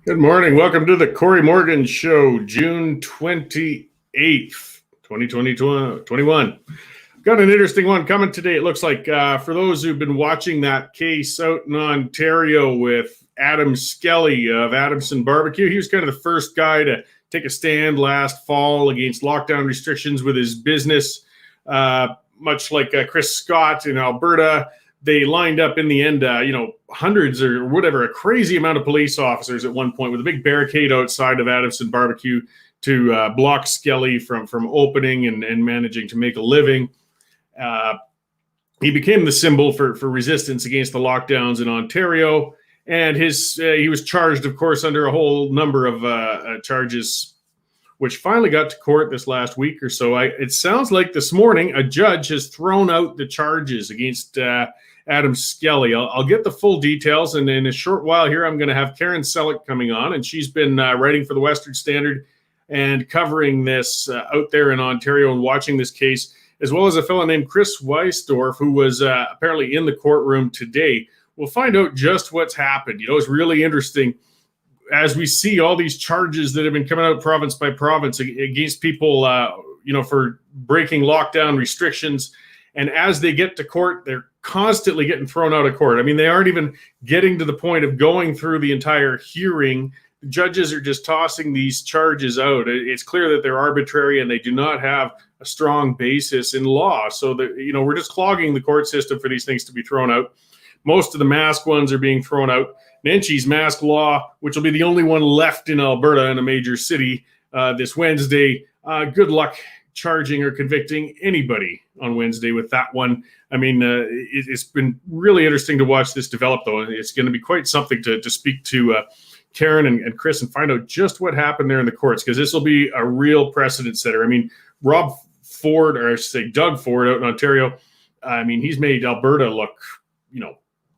Good morning. Welcome to the Cory Morgan Show, June 28th, 2021. Got an interesting one coming today. It looks like for those who've been watching that case out in Ontario with Adam Skelly of Adamson Barbecue, he was kind of the first guy to take a stand last fall against lockdown restrictions with his business. Much like Chris Scott in Alberta, they lined up in the end, hundreds or whatever, a crazy amount of police officers at one point with a big barricade outside of Adamson Barbecue to block Skelly from opening and managing to make a living. He became the symbol for resistance against the lockdowns in Ontario, and he was charged, of course, under a whole number of charges, which finally got to court this last week or so. It sounds like this morning a judge has thrown out the charges against Adam Skelly. I'll get the full details, and in a short while here, I'm going to have Karen Skelick coming on, and she's been writing for the Western Standard and covering this out there in Ontario and watching this case, as well as a fellow named Chris Weisdorf, who was apparently in the courtroom today. We'll find out just what's happened. It's really interesting as we see all these charges that have been coming out province by province against people, for breaking lockdown restrictions. And as they get to court, they're constantly getting thrown out of court. I mean, they aren't even getting to the point of going through the entire hearing. The judges are just tossing these charges out. It's clear that they're arbitrary and they do not have a strong basis in law. So we're just clogging the court system for these things to be thrown out. Most of the mask ones are being thrown out. Nenchi's mask law, which will be the only one left in Alberta in a major city this Wednesday. Good luck charging or convicting anybody on Wednesday with that one. I mean, it's been really interesting to watch this develop, though. It's going to be quite something to speak to Karen and Chris and find out just what happened there in the courts, because this will be a real precedent setter. I mean, Doug Ford out in Ontario, I mean, he's made Alberta look,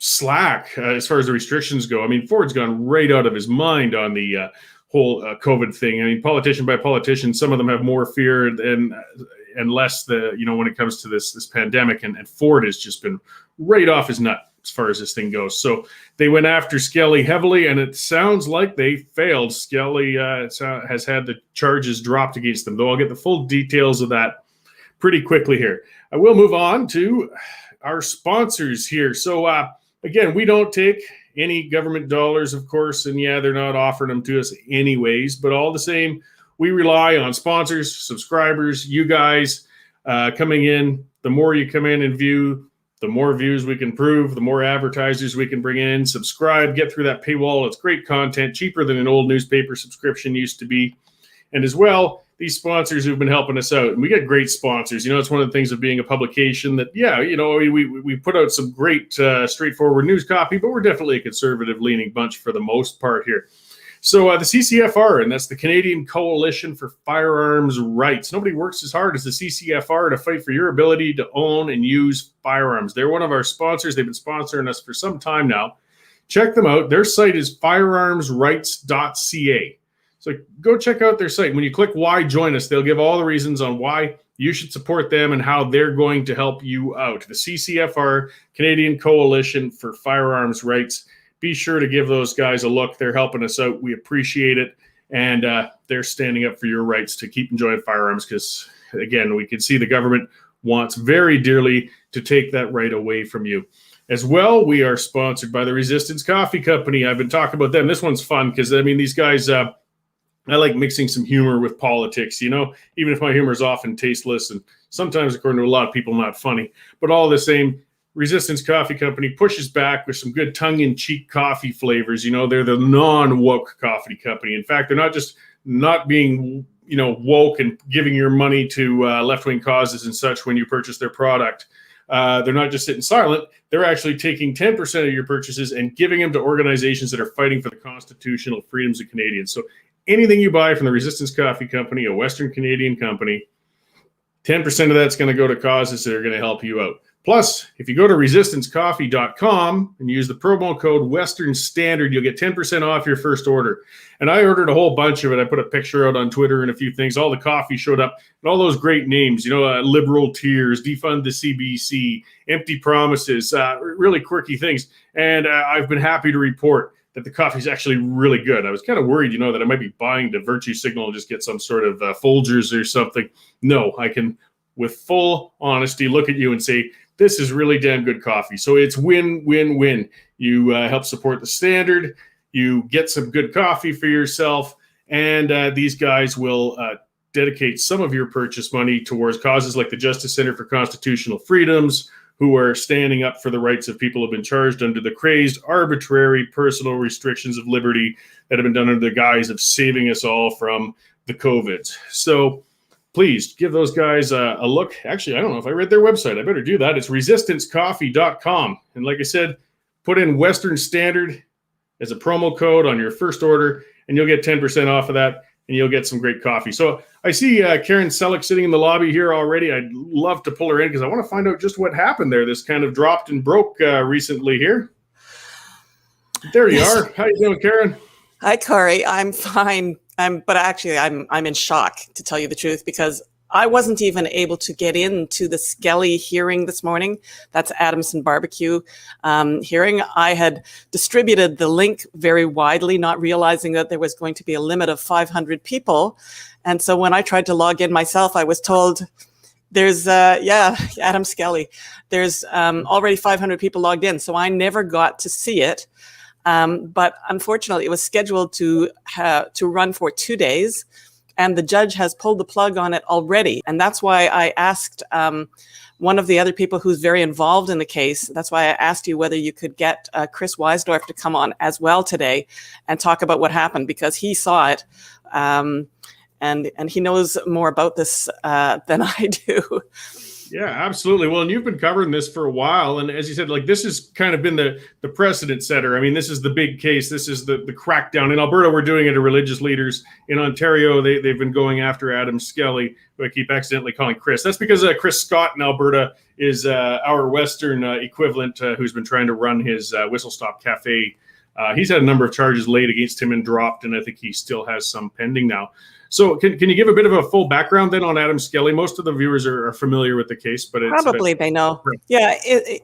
slack as far as the restrictions go. I mean, Ford's gone right out of his mind on the whole COVID thing. I mean, politician by politician, some of them have more fear and less when it comes to this pandemic. And Ford has just been right off his nut as far as this thing goes. So they went after Skelly heavily, and it sounds like they failed. Skelly has had the charges dropped against them, though I'll get the full details of that pretty quickly here. I will move on to our sponsors here. So again, we don't take any government dollars, of course, and they're not offering them to us anyways, but all the same, we rely on sponsors, subscribers, you guys coming in. The more you come in and view, the more views we can prove, the more advertisers we can bring in. Subscribe, get through that paywall. It's great content, cheaper than an old newspaper subscription used to be. And as well, these sponsors who've been helping us out, and we get great sponsors. It's one of the things of being a publication that, we put out some great, straightforward news copy, but we're definitely a conservative-leaning bunch for the most part here. So the CCFR, and that's the Canadian Coalition for Firearms Rights. Nobody works as hard as the CCFR to fight for your ability to own and use firearms. They're one of our sponsors. They've been sponsoring us for some time now. Check them out. Their site is firearmsrights.ca. So go check out their site. When you click why join us, they'll give all the reasons on why you should support them and how they're going to help you out. The CCFR, Canadian Coalition for Firearms Rights. Be sure to give those guys a look. They're helping us out. We appreciate it. And they're standing up for your rights to keep enjoying firearms because, again, we can see the government wants very dearly to take that right away from you. As well, we are sponsored by the Resistance Coffee Company. I've been talking about them. This one's fun because, these guys... I like mixing some humor with politics, even if my humor is often tasteless and sometimes, according to a lot of people, not funny. But all the same, Resistance Coffee Company pushes back with some good tongue-in-cheek coffee flavors. They're the non-woke coffee company. In fact, they're not just not being, woke and giving your money to left-wing causes and such when you purchase their product. They're not just sitting silent. They're actually taking 10% of your purchases and giving them to organizations that are fighting for the constitutional freedoms of Canadians. So anything you buy from the Resistance Coffee Company, a Western Canadian company, 10% of that's going to go to causes that are going to help you out. Plus, if you go to resistancecoffee.com and use the promo code Western Standard, you'll get 10% off your first order. And I ordered a whole bunch of it. I put a picture out on Twitter and a few things. All the coffee showed up and all those great names, Liberal Tears, Defund the CBC, Empty Promises, really quirky things. And I've been happy to report that the coffee is actually really good. I was kind of worried, that I might be buying the Virtue Signal and just get some sort of Folgers or something. No, I can, with full honesty, look at you and say, this is really damn good coffee. So it's win, win, win. You help support the standard. You get some good coffee for yourself. And these guys will dedicate some of your purchase money towards causes like the Justice Center for Constitutional Freedoms, who are standing up for the rights of people who have been charged under the crazed, arbitrary personal restrictions of liberty that have been done under the guise of saving us all from the COVID. So please give those guys a look. Actually, I don't know if I read their website. I better do that. It's resistancecoffee.com. And like I said, put in Western Standard as a promo code on your first order, and you'll get 10% off of that, and you'll get some great coffee. So I see Karen Skelick sitting in the lobby here already. I'd love to pull her in because I want to find out just what happened there. This kind of dropped and broke recently here. There you are. How you doing, Karen? Hi, Cory. I'm fine. I'm in shock, to tell you the truth, because I wasn't even able to get into the Skelly hearing this morning. That's Adamson Barbecue hearing. I had distributed the link very widely, not realizing that there was going to be a limit of 500 people. And so when I tried to log in myself, I was told there's, Adam Skelly, there's already 500 people logged in. So I never got to see it. But unfortunately, it was scheduled to run for 2 days. And the judge has pulled the plug on it already. And that's why I asked one of the other people who's very involved in the case, that's why I asked you whether you could get Chris Weisdorf to come on as well today and talk about what happened, because he saw it. And he knows more about this than I do. Yeah, absolutely. Well, and you've been covering this for a while. And as you said, like, this has kind of been the precedent setter. I mean, this is the big case. This is the crackdown. In Alberta, we're doing it to religious leaders. In Ontario, they've been going after Adam Skelly, who I keep accidentally calling Chris. That's because Chris Scott in Alberta is our Western equivalent who's been trying to run his Whistle Stop Cafe. He's had a number of charges laid against him and dropped, and I think he still has some pending now. So can you give a bit of a full background then on Adam Skelly? Most of the viewers are familiar with the case, but it's probably they know. Yeah,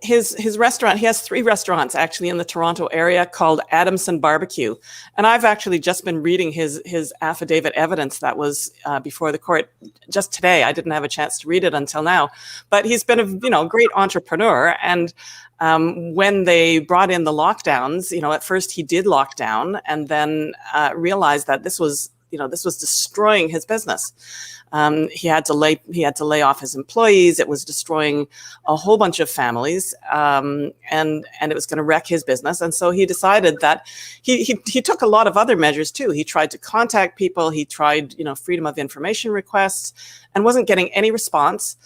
his restaurant, he has 3 restaurants actually in the Toronto area called Adamson Barbecue. And I've actually just been reading his affidavit evidence that was before the court just today. I didn't have a chance to read it until now. But he's been a great entrepreneur. And when they brought in the lockdowns, at first he did lock down and then realized that this was destroying his business. He had to lay off his employees. It was destroying a whole bunch of families, and it was going to wreck his business. And so he decided that he took a lot of other measures too. He tried to contact people. He tried, freedom of information requests, and wasn't getting any response.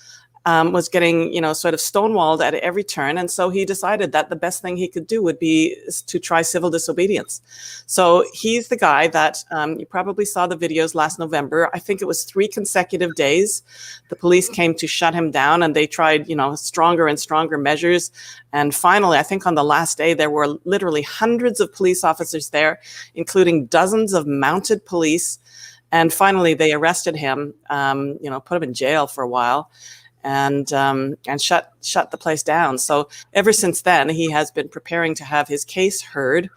Was getting, sort of stonewalled at every turn. And so he decided that the best thing he could do would be to try civil disobedience. So he's the guy that you probably saw the videos last November. I think it was 3 consecutive days. The police came to shut him down, and they tried, stronger and stronger measures. And finally, I think on the last day, there were literally hundreds of police officers there, including dozens of mounted police. And finally, they arrested him, put him in jail for a while. And shut the place down. So ever since then, he has been preparing to have his case heard.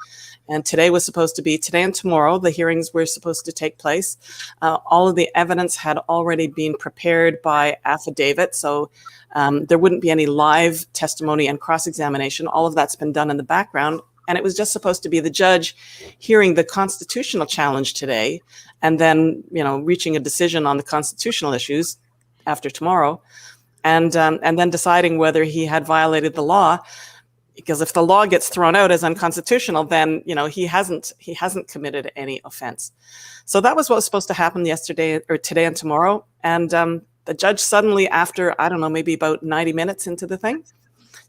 And today and tomorrow, the hearings were supposed to take place. All of the evidence had already been prepared by affidavit. So there wouldn't be any live testimony and cross-examination. All of that's been done in the background. And it was just supposed to be the judge hearing the constitutional challenge today, and then, reaching a decision on the constitutional issues after tomorrow. And then deciding whether he had violated the law, because if the law gets thrown out as unconstitutional, then he hasn't committed any offense. So that was what was supposed to happen yesterday or today and tomorrow. And the judge suddenly, after I don't know, maybe about 90 minutes into the thing,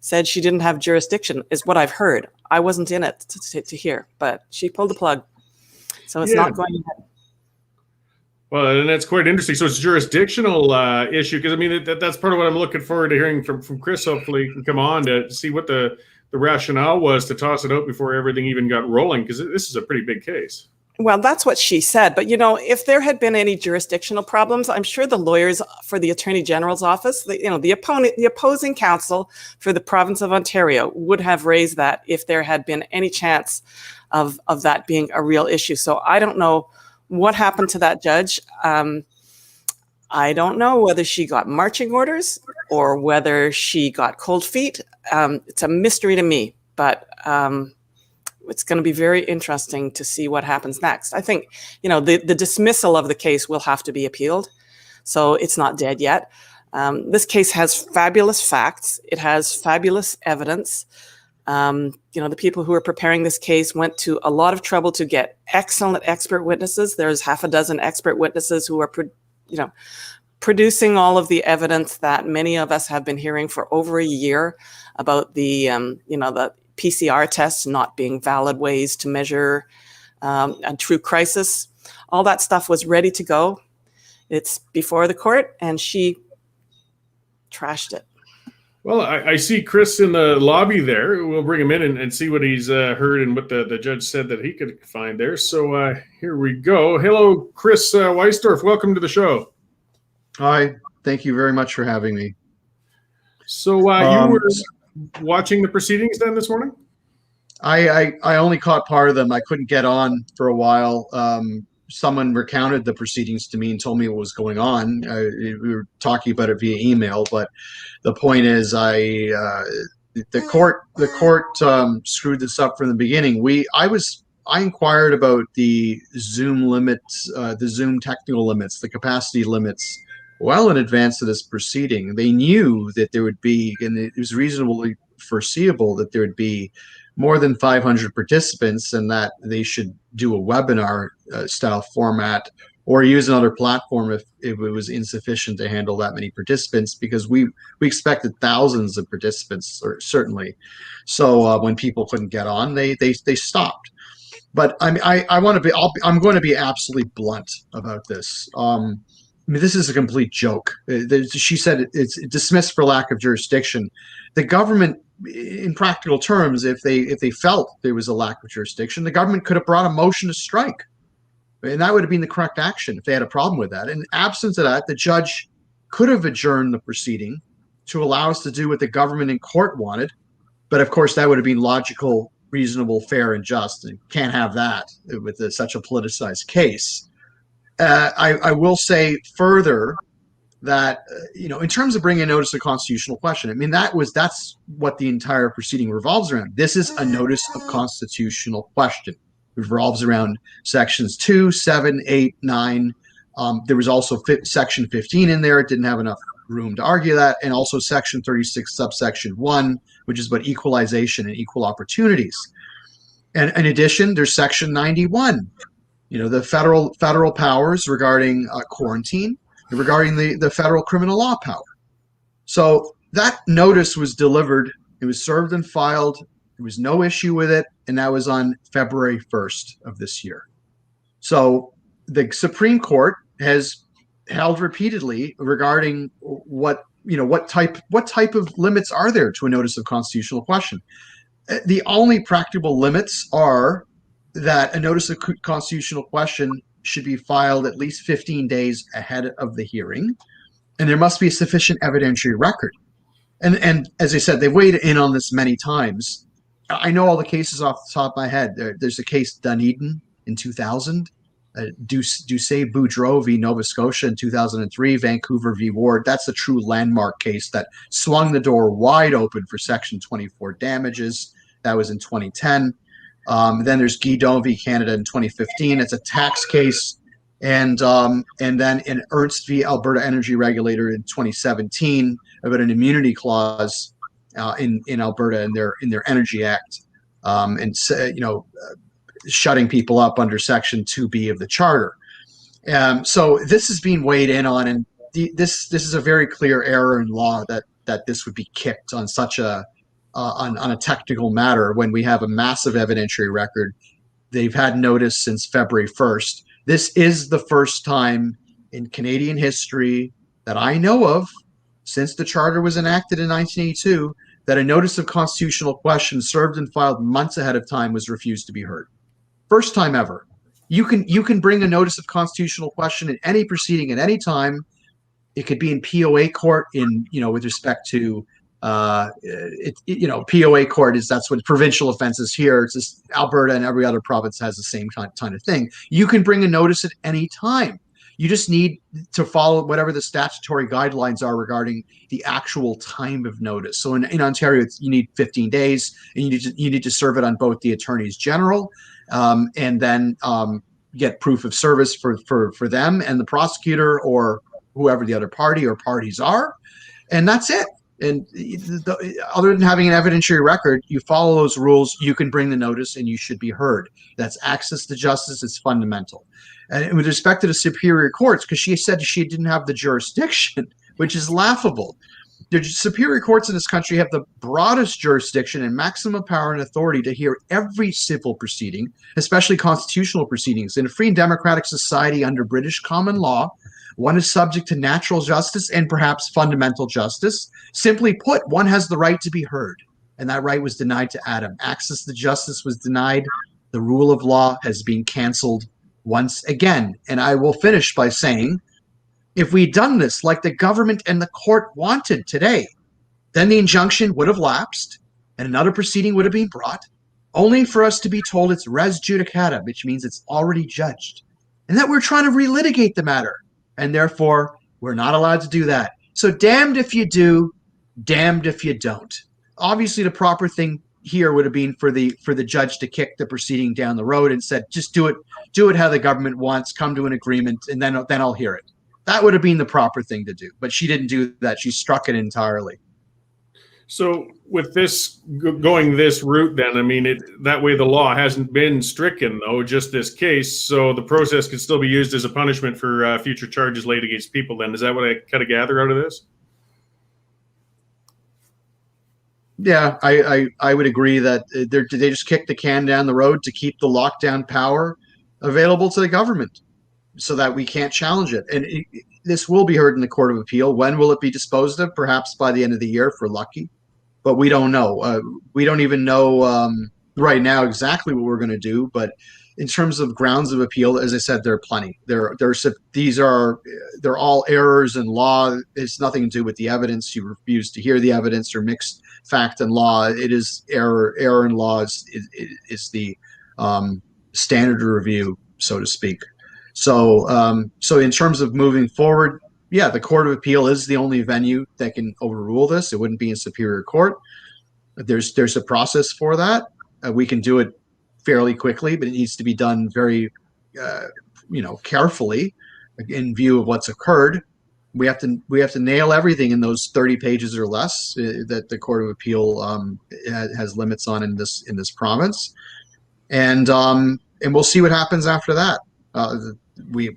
said she didn't have jurisdiction, is what I've heard. I wasn't in it to hear, but she pulled the plug. So it's not going ahead. Well, and that's quite interesting. So it's a jurisdictional issue, because I mean that's part of what I'm looking forward to hearing from Chris. Hopefully, he can come on to see what the rationale was to toss it out before everything even got rolling, because this is a pretty big case. Well, that's what she said. But, if there had been any jurisdictional problems, I'm sure the lawyers for the Attorney General's office, the opposing counsel for the province of Ontario would have raised that if there had been any chance of that being a real issue. So I don't know what happened to that judge. I don't know whether she got marching orders or whether she got cold feet. It's a mystery to me, but it's going to be very interesting to see what happens next. I think, the dismissal of the case will have to be appealed. So it's not dead yet. This case has fabulous facts. It has fabulous evidence. The people who are preparing this case went to a lot of trouble to get excellent expert witnesses. There's half a dozen expert witnesses who are, producing all of the evidence that many of us have been hearing for over a year about the PCR tests not being valid ways to measure a true crisis. All that stuff was ready to go. It's before the court, and she trashed it. Well, I see Chris in the lobby there. We'll bring him in and see what he's heard and what the judge said that he could find there. So here we go. Hello, Chris Weisdorf. Welcome to the show. Hi. Thank you very much for having me. So you were watching the proceedings then this morning? I only caught part of them. I couldn't get on for a while. Someone recounted the proceedings to me and told me what was going on. We were talking about it via email, but the point is, the court screwed this up from the beginning. I inquired about the Zoom limits, the Zoom technical limits, the capacity limits, well in advance of this proceeding. They knew that there would be, and it was reasonably foreseeable that there would be more than 500 participants, and that they should do a webinar style format or use another platform if it was insufficient to handle that many participants, because we expected thousands of participants, or certainly. So when people couldn't get on, they stopped. But I'm going to be absolutely blunt about this. This is a complete joke. She said it's dismissed for lack of jurisdiction. The government, in practical terms, if they felt there was a lack of jurisdiction, the government could have brought a motion to strike, and that would have been the correct action if they had a problem with that. And absent of that, the judge could have adjourned the proceeding to allow us to do what the government in court wanted. But of course, that would have been logical, reasonable, fair, and just. And can't have that with such a politicized case. I will say further that, in terms of bringing a notice of constitutional question, that's what the entire proceeding revolves around. This is a notice of constitutional question. It revolves around sections 2, 7, 8, 9. There was also section 15 in there. It didn't have enough room to argue that. And also section 36, subsection 1, which is about equalization and equal opportunities. And in addition, there's section 91. The federal powers regarding quarantine, and regarding the federal criminal law power. So that notice was delivered. It was served and filed. There was no issue with it, and that was on February 1st of this year. So the Supreme Court has held repeatedly regarding what type of limits are there to a notice of constitutional question. The only practicable limits are that a notice of constitutional question should be filed at least 15 days ahead of the hearing, and there must be a sufficient evidentiary record. And as I said, they've weighed in on this many times. I know all the cases off the top of my head. There's a case, Dunedin, in 2000, Ducey-Boudreau v. Nova Scotia in 2003, Vancouver v. Ward. That's a true landmark case that swung the door wide open for Section 24 damages. That was in 2010. Then there's Guidon v. Canada in 2015. It's a tax case. And then in Ernst v. Alberta Energy Regulator in 2017 about an immunity clause in Alberta in their Energy Act, shutting people up under Section 2B of the Charter. So this is being weighed in on, and this is a very clear error in law that this would be kicked on such a on a technical matter when we have a massive evidentiary record. They've had notice since February 1st. This is the first time in Canadian history that I know of, since the Charter was enacted in 1982, that a notice of constitutional question served and filed months ahead of time was refused to be heard. First time ever. You can bring a notice of constitutional question in any proceeding at any time. It could be in POA court with respect to POA court that's what provincial offenses here. It's just Alberta and every other province has the same kind of thing. You can bring a notice at any time. You just need to follow whatever the statutory guidelines are regarding the actual time of notice. So in Ontario, you need 15 days, and you need to serve it on both the attorneys general and then get proof of service for them and the prosecutor or whoever the other party or parties are, and that's it. And other than having an evidentiary record, you follow those rules, you can bring the notice, and you should be heard. That's access to justice. It's fundamental. And with respect to the superior courts, because she said she didn't have the jurisdiction, which is laughable. The superior courts in this country have the broadest jurisdiction and maximum power and authority to hear every civil proceeding, especially constitutional proceedings. In a free and democratic society under British common law, one is subject to natural justice and perhaps fundamental justice. Simply put, one has the right to be heard, and that right was denied to Adam. Access to justice was denied. The rule of law has been canceled once again. And I will finish by saying, if we'd done this like the government and the court wanted today, then the injunction would have lapsed and another proceeding would have been brought, only for us to be told it's res judicata, which means it's already judged, and that we're trying to relitigate the matter. And therefore, we're not allowed to do that. So damned if you do, damned if you don't. Obviously, the proper thing here would have been for the judge to kick the proceeding down the road and said, just do it how the government wants, come to an agreement, and then I'll hear it. That would have been the proper thing to do. But she didn't do that. She struck it entirely. So with this going this route, then, I mean, that way the law hasn't been stricken, though, just this case. So the process could still be used as a punishment for future charges laid against people, then. Is that what I kind of gather out of this? Yeah, I would agree that they just kicked the can down the road to keep the lockdown power available to the government so that we can't challenge it. And this will be heard in the Court of Appeal. When will it be disposed of? Perhaps by the end of the year if we're lucky. But we don't know. We don't even know right now exactly what we're going to do. But in terms of grounds of appeal, as I said, there are plenty. They're all errors in law. It's nothing to do with the evidence. You refuse to hear the evidence or mixed fact and law. It is error. Error in law is the standard of review, so to speak. So in terms of moving forward, yeah, the Court of Appeal is the only venue that can overrule this. It wouldn't be in Superior Court. There's a process for that. We can do it fairly quickly, but it needs to be done very, carefully in view of what's occurred. We have to nail everything in those 30 pages or less that the Court of Appeal has limits on in this province, and we'll see what happens after that. We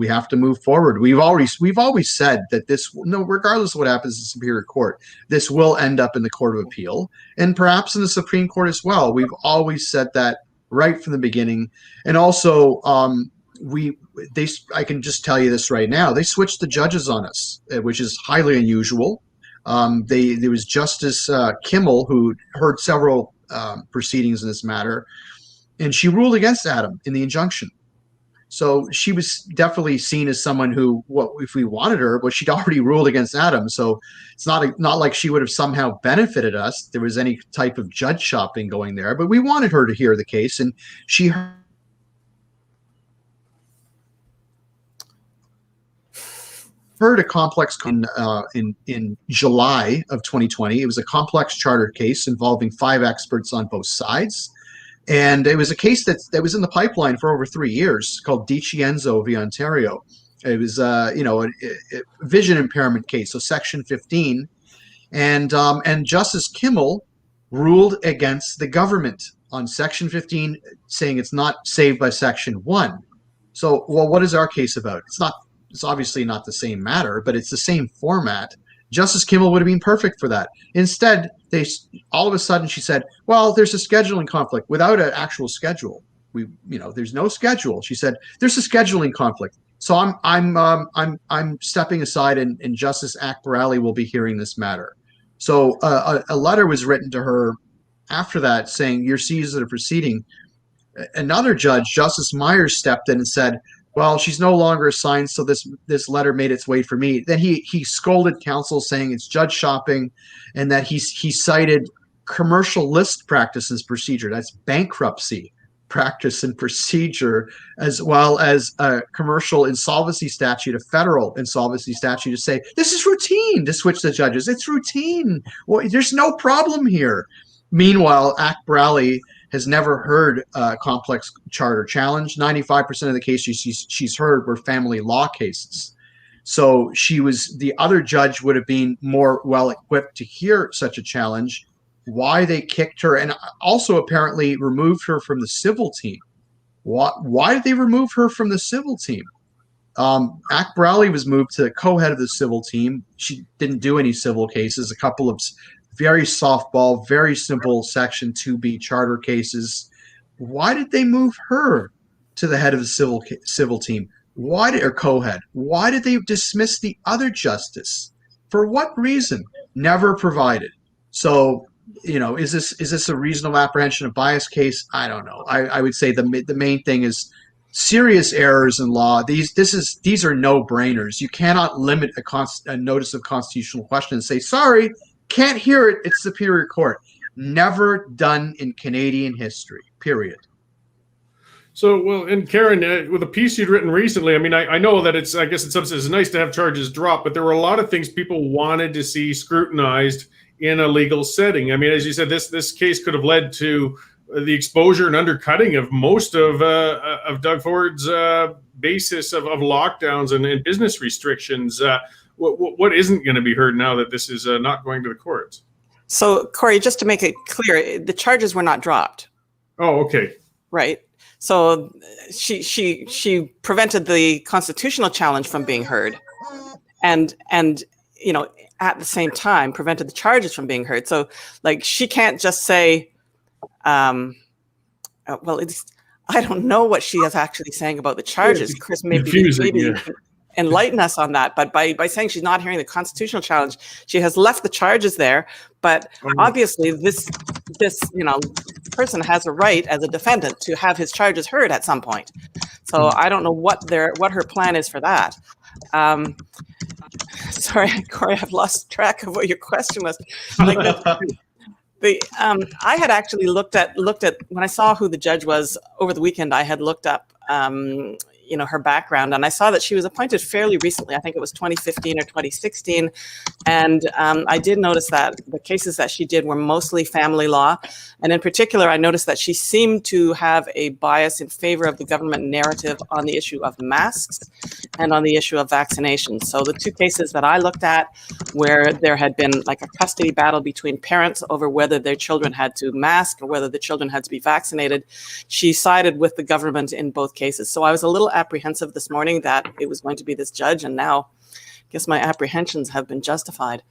have to move forward. We've always said that regardless of what happens in the Superior Court, this will end up in the Court of Appeal and perhaps in the Supreme Court as well. We've always said that right from the beginning. And also, I can just tell you this right now. They switched the judges on us, which is highly unusual. There was Justice Kimmel, who heard several proceedings in this matter, and she ruled against Adam in the injunction. So she was definitely seen as someone who, if we wanted her, but she'd already ruled against Adam. So it's not like she would have somehow benefited us. There was any type of judge shopping going there, but we wanted her to hear the case, and she heard a complex in July of 2020. It was a complex charter case involving 5 experts on both sides. And it was a case that was in the pipeline for over 3 years called DiCienzo v. Ontario. It was, a vision impairment case, so Section 15. And Justice Kimmel ruled against the government on Section 15, saying it's not saved by Section 1. So, well, what is our case about? It's obviously not the same matter, but it's the same format. Justice Kimmel would have been perfect for that. Instead, all of a sudden she said, "Well, there's a scheduling conflict," without an actual schedule. There's no schedule. She said, "There's a scheduling conflict, so I'm stepping aside, and Justice Akbarali will be hearing this matter." So a letter was written to her after that saying, "You're seized at a proceeding." another judge, Justice Myers, stepped in and said, well, she's no longer assigned, so this letter made its way for me. Then he scolded counsel, saying it's judge shopping, and that he cited commercial list practice and procedure. That's bankruptcy practice and procedure, as well as a commercial insolvency statute, a federal insolvency statute, to say this is routine, to switch the judges. It's routine. Well, there's no problem here. Meanwhile, Ack Brally has never heard a complex charter challenge. 95% of the cases she's heard were family law cases. So the other judge would have been more well equipped to hear such a challenge. Why they kicked her, and also apparently removed her from the civil team. Why did they remove her from the civil team? Ack Brally was moved to co-head of the civil team. She didn't do any civil cases, a couple of very softball, very simple Section 2B charter cases. Why did they move her to the head of the civil team? Or co-head? Why did they dismiss the other justice? For what reason? Never provided. So, is this a reasonable apprehension of bias case? I don't know. I would say the main thing is serious errors in law. These are no-brainers. You cannot limit a notice of constitutional question and say, sorry, can't hear it. It's Superior Court. Never done in Canadian history, period. So, well, and Karen, with a piece you'd written recently, I mean, I know that I guess in some sense it's nice to have charges dropped, but there were a lot of things people wanted to see scrutinized in a legal setting. I mean, as you said, this case could have led to the exposure and undercutting of most of Doug Ford's basis of lockdowns and business restrictions. What isn't going to be heard now that this is not going to the courts? So, Cory, just to make it clear, the charges were not dropped. Oh, okay. Right. So she prevented the constitutional challenge from being heard, and at the same time prevented the charges from being heard. So, like, she can't just say, I don't know what she is actually saying about the charges. Yeah, Chris, maybe enlighten us on that. But by saying she's not hearing the constitutional challenge, she has left the charges there. But obviously, this person has a right as a defendant to have his charges heard at some point. So I don't know what her plan is for that. Sorry, Cory, I've lost track of what your question was. I had actually looked at when I saw who the judge was over the weekend. I had looked up her background, and I saw that she was appointed fairly recently. I think it was 2015 or 2016. And I did notice that the cases that she did were mostly family law. And in particular, I noticed that she seemed to have a bias in favor of the government narrative on the issue of masks and on the issue of vaccinations. So the two cases that I looked at where there had been like a custody battle between parents over whether their children had to mask or whether the children had to be vaccinated, she sided with the government in both cases. So I was a little apprehensive this morning that it was going to be this judge, and now I guess my apprehensions have been justified.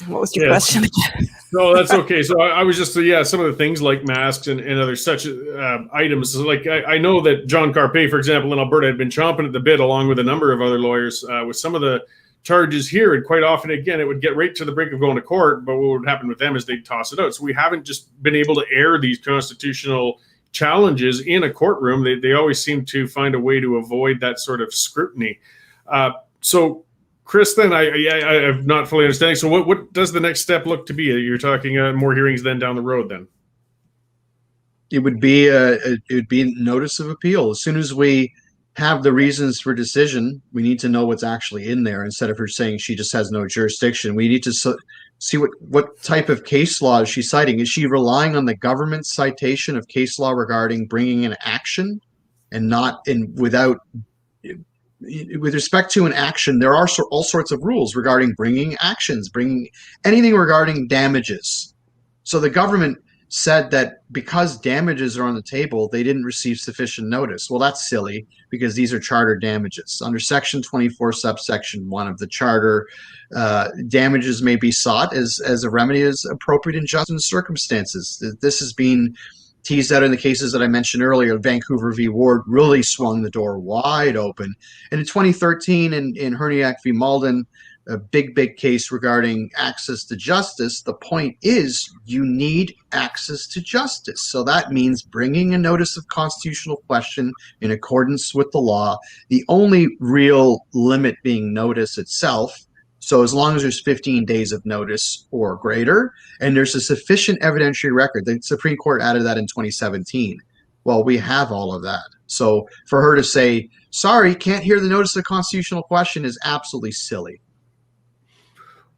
What was your question again? No, that's okay. So I was just, some of the things like masks and other such items. Like I know that John Carpe, for example, in Alberta had been chomping at the bit along with a number of other lawyers with some of the charges here. And quite often, again, it would get right to the brink of going to court. But what would happen with them is they'd toss it out. So we haven't just been able to air these constitutional challenges in a courtroom. They always seem to find a way to avoid that sort of scrutiny. So Chris, then I'm not fully understanding. So what does the next step look to be? You're talking more hearings then down the road then? It would be a notice of appeal. As soon as we have the reasons for decision, we need to know what's actually in there instead of her saying she just has no jurisdiction. We need to see what type of case law is she citing. Is she relying on the government's citation of case law regarding bringing an action and not with respect to an action? There are all sorts of rules regarding bringing actions, bringing anything regarding damages. So the government said that because damages are on the table, they didn't receive sufficient notice. Well, that's silly because these are charter damages. Under Section 24, subsection 1 of the charter, damages may be sought as a remedy as appropriate in just circumstances. This has been teased out in the cases that I mentioned earlier. Vancouver v. Ward really swung the door wide open. And in 2013, in Herniak v. Malden, a big case regarding access to justice. The point is you need access to justice. So that means bringing a notice of constitutional question in accordance with the law. The only real limit being notice itself. So as long as there's 15 days of notice or greater, and there's a sufficient evidentiary record. The Supreme Court added that in 2017. Well, we have all of that. So for her to say, sorry, can't hear the notice of constitutional question is absolutely silly.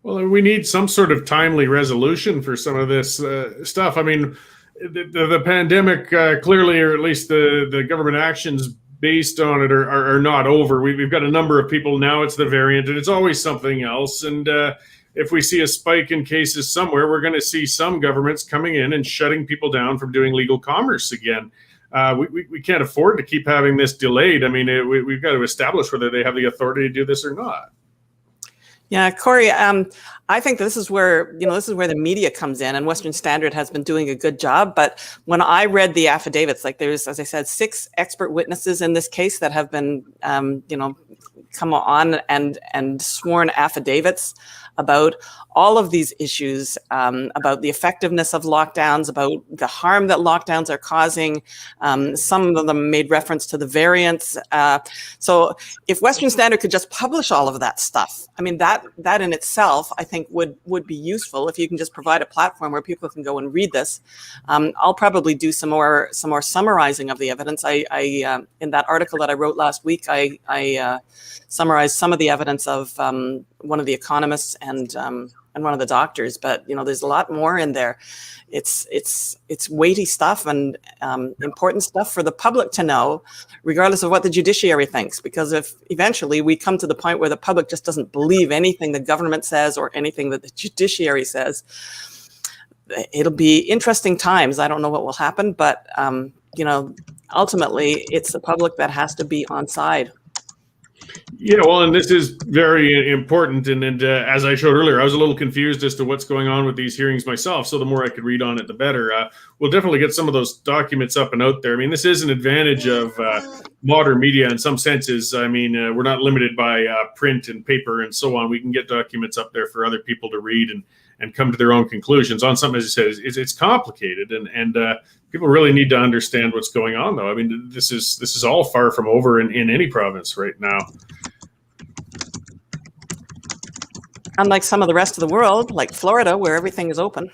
Well, we need some sort of timely resolution for some of this stuff. I mean, the pandemic clearly, or at least the government actions based on it are not over. We've got a number of people now. It's the variant, and it's always something else. And if we see a spike in cases somewhere, we're going to see some governments coming in and shutting people down from doing legal commerce again. We can't afford to keep having this delayed. I mean, we've got to establish whether they have the authority to do this or not. Yeah, Cory, I think this is where the media comes in, and Western Standard has been doing a good job. But when I read the affidavits, like there's, as I said, 6 expert witnesses in this case that have been, come on and sworn affidavits about all of these issues, about the effectiveness of lockdowns, about the harm that lockdowns are causing. Some of them made reference to the variants. So if Western Standard could just publish all of that stuff, I mean, that in itself, I think would be useful if you can just provide a platform where people can go and read this. I'll probably do some more summarizing of the evidence. I in that article that I wrote last week, I summarized some of the evidence of one of the economists and one of the doctors, but there's a lot more in there. It's weighty stuff and important stuff for the public to know, regardless of what the judiciary thinks. Because if eventually we come to the point where the public just doesn't believe anything the government says or anything that the judiciary says, it'll be interesting times. I don't know what will happen, but ultimately it's the public that has to be on side. Yeah, well, and this is very important. And as I showed earlier, I was a little confused as to what's going on with these hearings myself. So the more I could read on it, the better. We'll definitely get some of those documents up and out there. I mean, this is an advantage of modern media in some senses. I mean, we're not limited by print and paper and so on. We can get documents up there for other people to read and come to their own conclusions on something, as you said, it's complicated. And people really need to understand what's going on, though. I mean, this is all far from over in any province right now. Unlike some of the rest of the world, like Florida, where everything is open.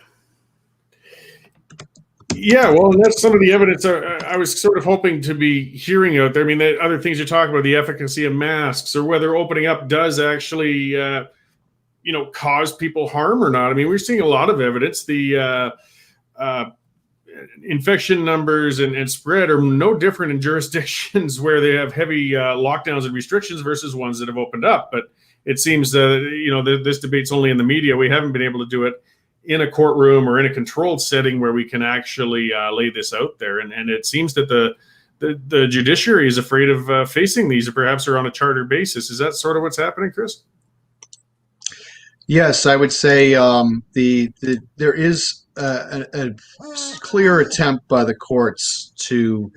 Yeah, well, and that's some of the evidence I was sort of hoping to be hearing out there. I mean, the other things you're talking about, the efficacy of masks, or whether opening up does actually, cause people harm or not. I mean, we're seeing a lot of evidence. The infection numbers and spread are no different in jurisdictions where they have heavy lockdowns and restrictions versus ones that have opened up. But it seems this debate's only in the media. We haven't been able to do it in a courtroom or in a controlled setting where we can actually lay this out there. And it seems that the judiciary is afraid of facing these, or perhaps are on a charter basis. Is that sort of what's happening, Chris? Yes, I would say there is a clear attempt by the courts to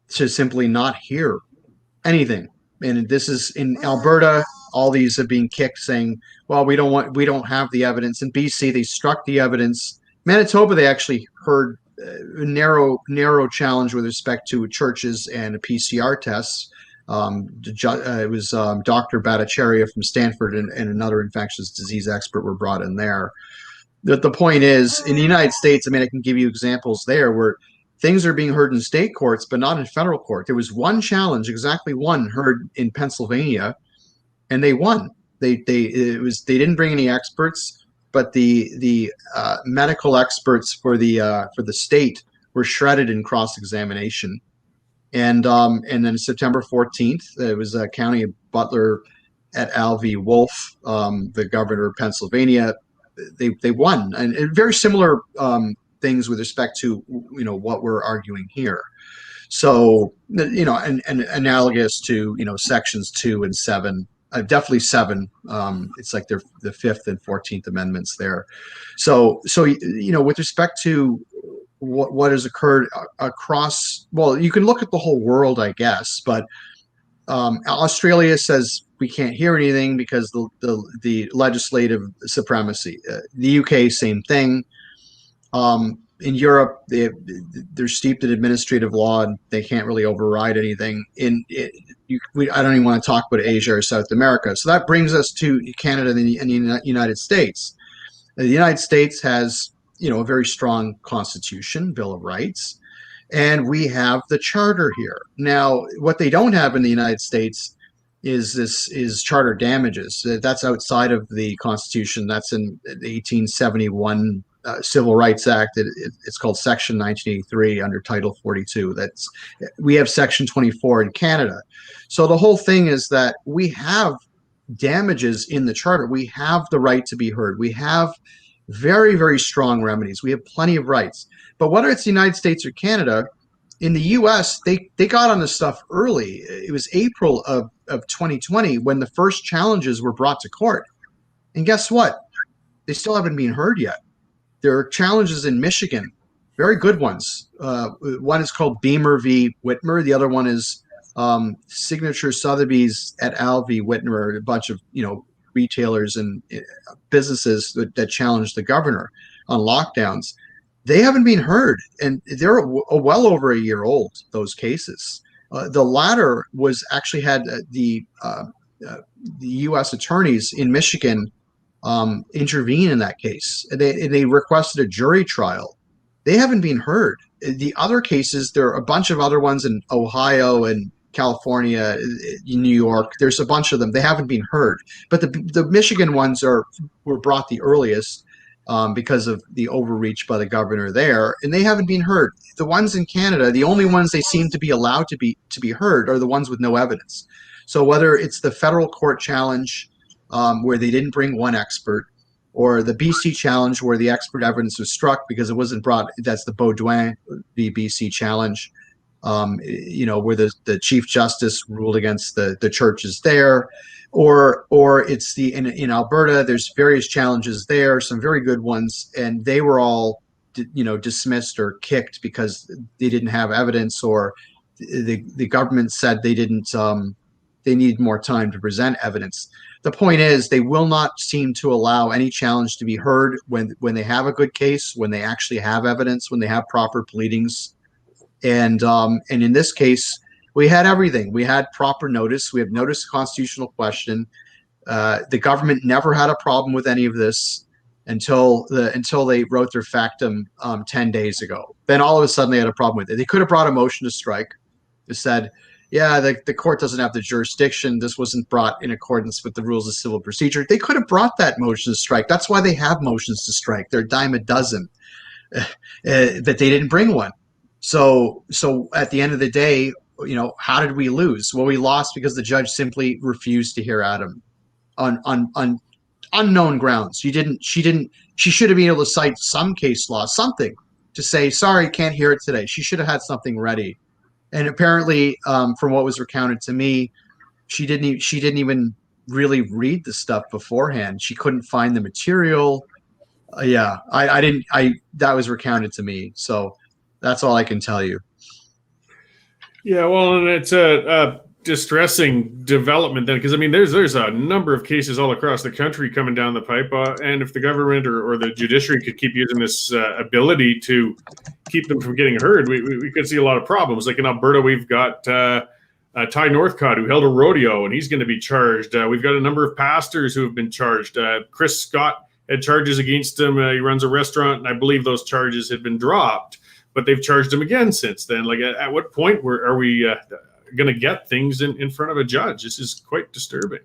simply not hear anything. And this is in Alberta. All these are being kicked, saying, "Well, we don't have the evidence." In BC, they struck the evidence. Manitoba, they actually heard a narrow challenge with respect to churches and PCR tests. It was Dr. Bhattacharya from Stanford and another infectious disease expert were brought in there. The point is, in the United States, I mean, I can give you examples there where things are being heard in state courts, but not in federal court. There was one challenge, exactly one, heard in Pennsylvania, and they won. They didn't bring any experts, but the medical experts for the state were shredded in cross-examination. And then September 14th, it was County of Butler et al. V. Wolf, the governor of Pennsylvania. They won, and very similar things with respect to what we're arguing here. So and analogous to sections 2 and 7. Definitely 7. It's like they're the 5th and 14th Amendments there. So with respect to what has occurred across, well, you can look at the whole world, I guess, but Australia says we can't hear anything because the legislative supremacy. The UK, same thing. In Europe, they're steeped in administrative law and they can't really override anything. I don't even want to talk about Asia or South America. So that brings us to Canada and the United States. The United States has, a very strong constitution, Bill of Rights, and we have the charter here. Now, what they don't have in the United States is charter damages. That's outside of the Constitution. That's in the 1871 Civil Rights Act. It's called Section 1983 under Title 42. We have Section 24 in Canada. So the whole thing is that we have damages in the charter. We have the right to be heard. We have very, very strong remedies. We have plenty of rights. But whether it's the United States or Canada, in the U.S., they got on this stuff early. It was April of 2020 when the first challenges were brought to court. And guess what? They still haven't been heard yet. There are challenges in Michigan, very good ones. One is called Beamer v. Whitmer. The other one is Signature Sotheby's et al. V. Whitmer, a bunch of retailers and businesses that challenged the governor on lockdowns. They haven't been heard, and they're well over a year old, those cases. The latter was actually had the U.S. attorneys in Michigan intervene in that case. They requested a jury trial. They haven't been heard. The other cases, there are a bunch of other ones in Ohio and California, New York. There's a bunch of them. They haven't been heard. But the Michigan ones were brought the earliest because of the overreach by the governor there, and they haven't been heard. The ones in Canada, the only ones they seem to be allowed to be heard are the ones with no evidence. So whether it's the federal court challenge where they didn't bring one expert, or the BC challenge where the expert evidence was struck because it wasn't brought, that's the Baudouin v. BC challenge, where the Chief Justice ruled against the churches there, or it's in Alberta, there's various challenges there, some very good ones, and they were all dismissed or kicked because they didn't have evidence, or the government said they didn't, they needed more time to present evidence. The point is, they will not seem to allow any challenge to be heard when they have a good case, when they actually have evidence, when they have proper pleadings. And in this case, we had everything. We had proper notice. We have notice of constitutional question. The government never had a problem with any of this until they wrote their factum 10 days ago. Then all of a sudden they had a problem with it. They could have brought a motion to strike. They said, yeah, the court doesn't have the jurisdiction. This wasn't brought in accordance with the rules of civil procedure. They could have brought that motion to strike. That's why they have motions to strike. They're a dime a dozen. But they didn't bring one. So at the end of the day, how did we lose? Well, we lost because the judge simply refused to hear Adam on unknown grounds. She should have been able to cite some case law, something to say, sorry, can't hear it today. She should have had something ready. And apparently, from what was recounted to me, she didn't even really read the stuff beforehand. She couldn't find the material. That was recounted to me. So that's all I can tell you. Yeah, well, and it's a distressing development then, because there's a number of cases all across the country coming down the pipe, and if the government or the judiciary could keep using this ability to keep them from getting heard, we could see a lot of problems. Like in Alberta, we've got Ty Northcott, who held a rodeo, and he's going to be charged. We've got a number of pastors who have been charged. Chris Scott had charges against him. He runs a restaurant, and I believe those charges had been dropped, but they've charged him again since then. Like, at what point are we going to get things in front of a judge? This is quite disturbing.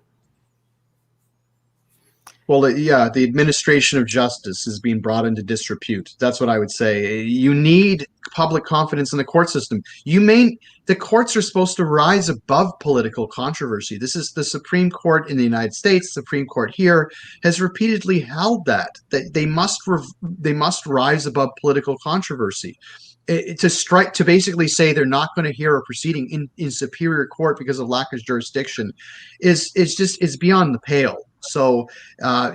Well, the administration of justice is being brought into disrepute. That's what I would say. You need public confidence in the court system. The courts are supposed to rise above political controversy. This is the Supreme Court in the United States. The Supreme Court here has repeatedly held that they must rise above political controversy. To basically say they're not going to hear a proceeding in superior court because of lack of jurisdiction is beyond the pale. So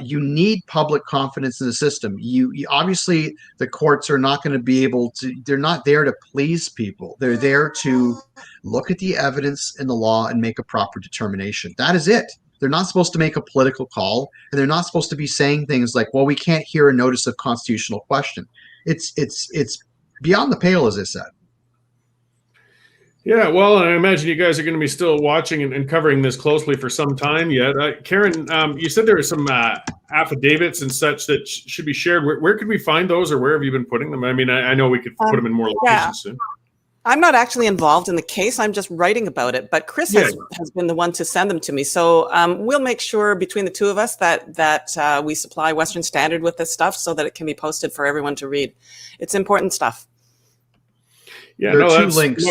you need public confidence in the system. You obviously, the courts are not going to be able to. They're not there to please people. They're there to look at the evidence in the law and make a proper determination. That is it. They're not supposed to make a political call, and they're not supposed to be saying things like, well, we can't hear a notice of constitutional question. It's beyond the pale, as I said. Yeah, well, and I imagine you guys are going to be still watching and covering this closely for some time yet. Karen, you said there were some affidavits and such that should be shared. Where could we find those, or where have you been putting them? I mean, I know we could put them in more locations soon. I'm not actually involved in the case. I'm just writing about it. But Chris has been the one to send them to me. So we'll make sure between the two of us that we supply Western Standard with this stuff so that it can be posted for everyone to read. It's important stuff. Yeah, there are two links.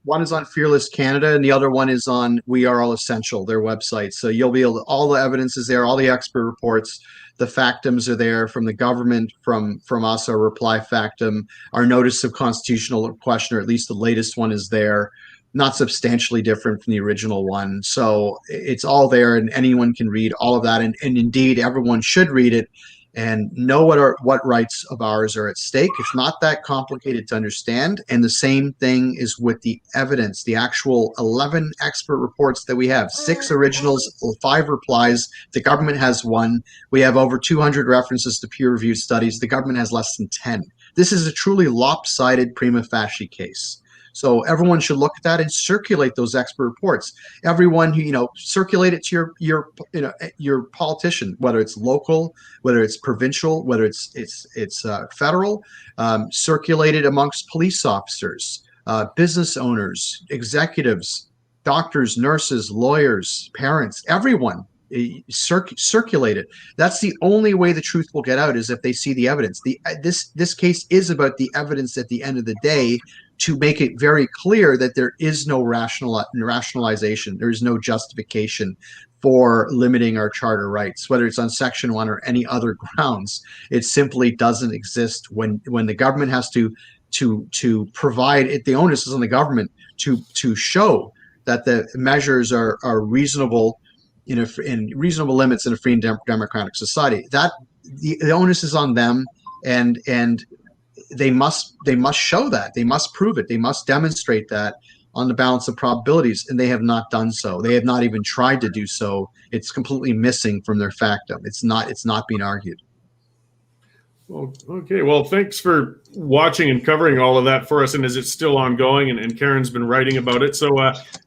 One is on Fearless Canada, and the other one is on We Are All Essential, their website. So you'll be able to, all the evidence is there, all the expert reports, the factums are there from the government, from us, our reply factum, our notice of constitutional question, or at least the latest one is there, not substantially different from the original one. So it's all there, and anyone can read all of that, and indeed everyone should read it and know what rights of ours are at stake. It's not that complicated to understand. And the same thing is with the evidence, the actual 11 expert reports that we have, 6 originals, 5 replies. The government has 1. We have over 200 references to peer-reviewed studies. The government has less than 10. This is a truly lopsided prima facie case. So everyone should look at that and circulate those expert reports. Everyone who, circulate it to your politician, whether it's local, whether it's provincial, whether it's federal. Circulate it amongst police officers, business owners, executives, doctors, nurses, lawyers, parents, everyone. Circulate it. That's the only way the truth will get out, is if they see the evidence. This case is about the evidence at the end of the day, to make it very clear that there is no rationalization, there is no justification for limiting our charter rights, whether it's on Section 1 or any other grounds. It simply doesn't exist when the government has to provide it. The onus is on the government to show that the measures are reasonable in reasonable limits in a free and democratic society. That the onus is on them, and they must show that. They must prove it. They must demonstrate that on the balance of probabilities, and they have not done so. They have not even tried to do so. It's completely missing from their factum. It's not being argued. Well, okay. Well, thanks for watching and covering all of that for us. And as it's still ongoing, and Karen's been writing about it. So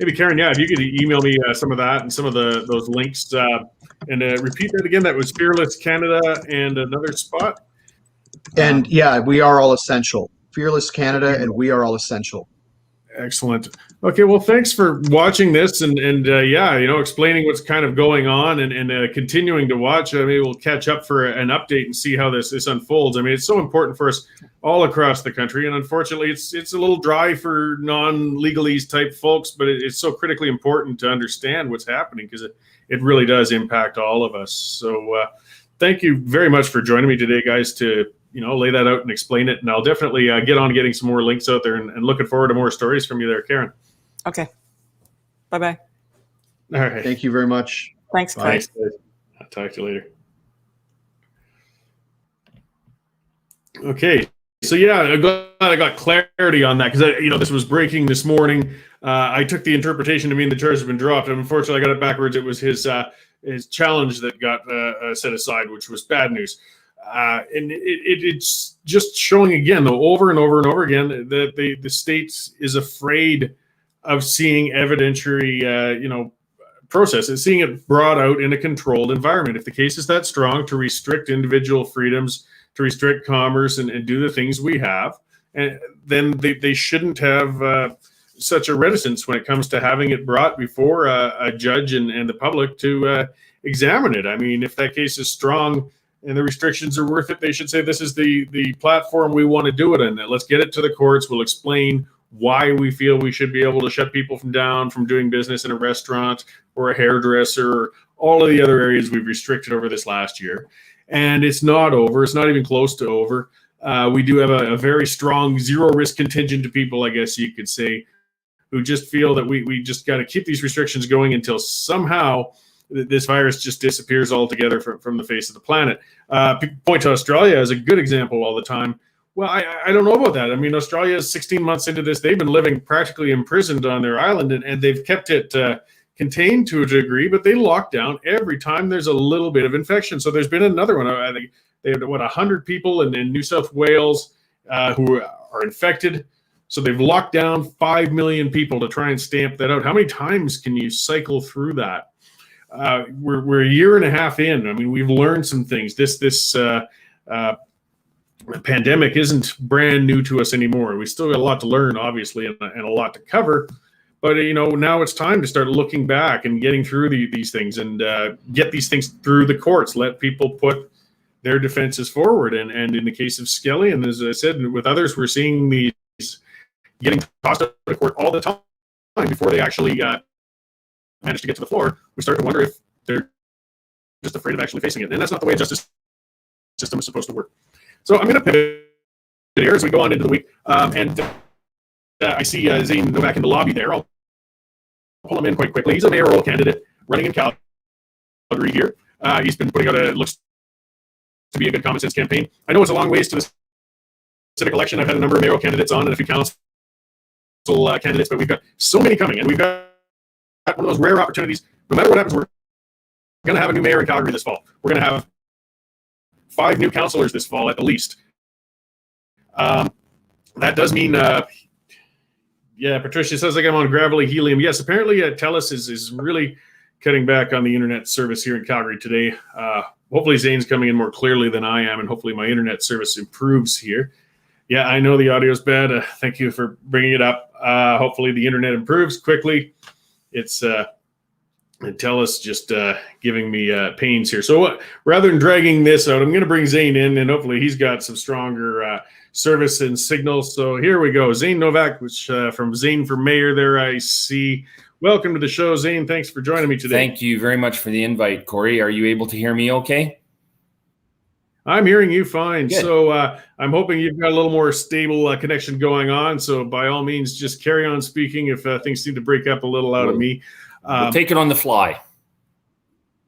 maybe Karen, if you could email me some of that and some of those links, and repeat that again. That was Fearless Canada and another spot. And We Are All Essential. Fearless Canada and We Are All Essential. Excellent. Okay, well, thanks for watching this and explaining what's kind of going on and continuing to watch. I mean, we'll catch up for an update and see how this unfolds. I mean, it's so important for us all across the country, and unfortunately, it's a little dry for non-legalese type folks, but it's so critically important to understand what's happening, because it really does impact all of us. So thank you very much for joining me today, guys, to lay that out and explain it. And I'll definitely get on getting some more links out there, and looking forward to more stories from you there, Karen. Okay. Bye-bye. All right. Thank you very much. Thanks, Cory. I'll talk to you later. Okay. So I'm glad I got clarity on that, because this was breaking this morning. I took the interpretation to mean the charge has been dropped, and unfortunately I got it backwards. It was his challenge that got set aside, which was bad news. And it's just showing again, though, over and over and over again, that the state is afraid of seeing evidentiary, processes, seeing it brought out in a controlled environment. If the case is that strong, to restrict individual freedoms, to restrict commerce, and do the things we have, and then they shouldn't have such a reticence when it comes to having it brought before a judge and the public to examine it. I mean, if that case is strong and the restrictions are worth it, they should say, this is the platform we want to do it in. Let's get it to the courts. We'll explain why we feel we should be able to shut people down from doing business in a restaurant or a hairdresser, or all of the other areas we've restricted over this last year. And it's not over. It's not even close to over. We do have a very strong zero risk contingent of people, I guess you could say, who just feel that we just got to keep these restrictions going until somehow this virus just disappears altogether from the face of the planet. People point to Australia as a good example all the time. Well, I don't know about that. I mean, Australia is 16 months into this. They've been living practically imprisoned on their island, and they've kept it contained to a degree, but they lock down every time there's a little bit of infection. So there's been another one. I think they had 100 people in New South Wales who are infected. So they've locked down 5 million people to try and stamp that out. How many times can you cycle through that? We're a year and a half in. I mean, we've learned some things. This pandemic isn't brand new to us anymore. We still got a lot to learn, obviously, and a lot to cover. But now it's time to start looking back and getting through these things and get these things through the courts. Let people put their defenses forward. And in the case of Skelly, and as I said, with others, we're seeing these getting tossed out of court all the time before they actually manage to get to the floor. We start to wonder if they're just afraid of actually facing it. And that's not the way a justice system is supposed to work. So I'm going to pivot here as we go on into the week. I see Zane Novack in the lobby there. I'll pull him in quite quickly. He's a mayoral candidate running in Calgary here. He's been putting out looks to be a good common sense campaign. I know it's a long ways to the civic election. I've had a number of mayoral candidates on and a few council candidates, but we've got so many coming, and we've got one of those rare opportunities. No matter what happens, we're going to have a new mayor in Calgary this fall. We're going to have 5 new councillors this fall at the least. That does mean, Patricia says like I'm on gravelly helium. Yes, apparently TELUS is really cutting back on the internet service here in Calgary today. Hopefully Zane's coming in more clearly than I am, and hopefully my internet service improves here. Yeah, I know the audio's bad. Thank you for bringing it up. Hopefully the internet improves quickly. It's TELUS just giving me pains here. So rather than dragging this out, I'm going to bring Zane in, and hopefully he's got some stronger service and signals. So here we go. Zane Novack, which from Zane for Mayor there I see. Welcome to the show, Zane. Thanks for joining me today. Thank you very much for the invite, Cory. Are you able to hear me okay? I'm hearing you fine. Good. So I'm hoping you've got a little more stable connection going on. So by all means, just carry on speaking if things seem to break up a little out of me. We'll take it on the fly.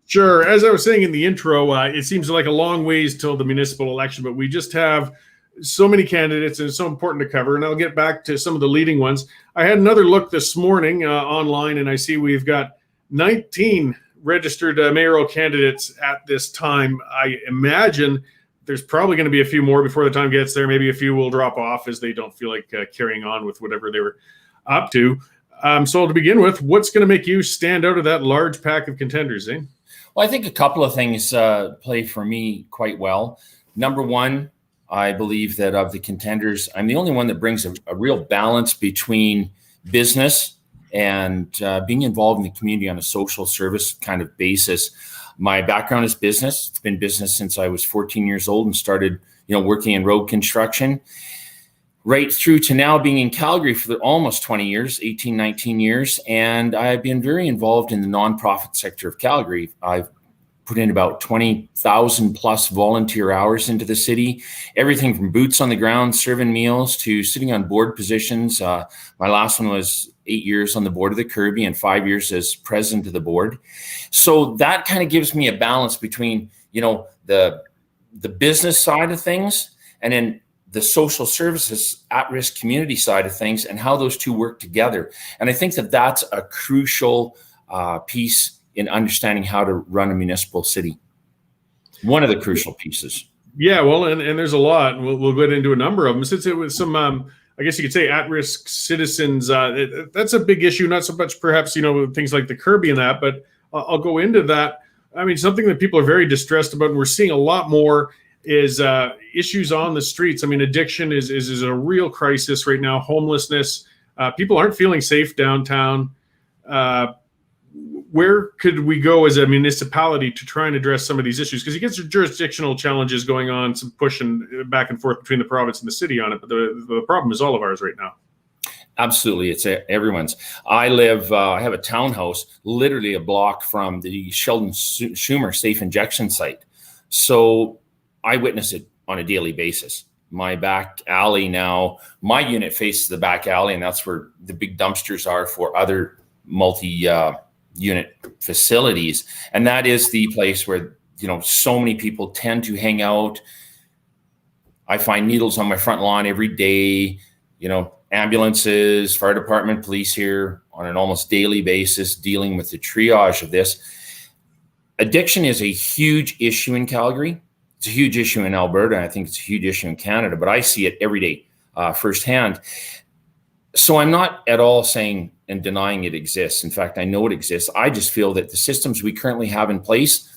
Sure. As I was saying in the intro, it seems like a long ways till the municipal election, but we just have so many candidates and it's so important to cover. And I'll get back to some of the leading ones. I had another look this morning online, and I see we've got 19 registered mayoral candidates at this time. I imagine there's probably going to be a few more before the time gets there. Maybe a few will drop off as they don't feel like carrying on with whatever they were up to. So to begin with, what's going to make you stand out of that large pack of contenders, Zane? Well, I think a couple of things play for me quite well. Number one, I believe that of the contenders, I'm the only one that brings a real balance between business and being involved in the community on a social service kind of basis. My background is business. It's been business since I was 14 years old and started, working in road construction, right through to now being in Calgary for almost 20 years, 18, 19 years. And I've been very involved in the nonprofit sector of Calgary. I've put in about 20,000 plus volunteer hours into the city, everything from boots on the ground, serving meals, to sitting on board positions. My last one was 8 years on the board of the Kirby and 5 years as president of the board. So that kind of gives me a balance between, the business side of things and then the social services at-risk community side of things and how those two work together. And I think that that's a crucial piece in understanding how to run a municipal city. One of the crucial pieces. Yeah, well, and there's a lot. We'll get into a number of them. Since it was some, I guess you could say, at-risk citizens, that's a big issue. Not so much perhaps, things like the Kirby and that, but I'll go into that. I mean, something that people are very distressed about, and we're seeing a lot more, is issues on the streets. I mean, addiction is a real crisis right now. Homelessness. People aren't feeling safe downtown. Where could we go as a municipality to try and address some of these issues? Because you get some jurisdictional challenges going on, some pushing back and forth between the province and the city on it. But the problem is all of ours right now. Absolutely. It's everyone's. I have a townhouse literally a block from the Sheldon Schumer safe injection site. So I witness it on a daily basis. My back alley now, my unit faces the back alley, and that's where the big dumpsters are for other multi-unit facilities. And that is the place where, so many people tend to hang out. I find needles on my front lawn every day, ambulances, fire department, police here on an almost daily basis, dealing with the triage of this. Addiction is a huge issue in Calgary. It's a huge issue in Alberta. And I think it's a huge issue in Canada, but I see it every day firsthand. So I'm not at all saying and denying it exists. In fact, I know it exists. I just feel that the systems we currently have in place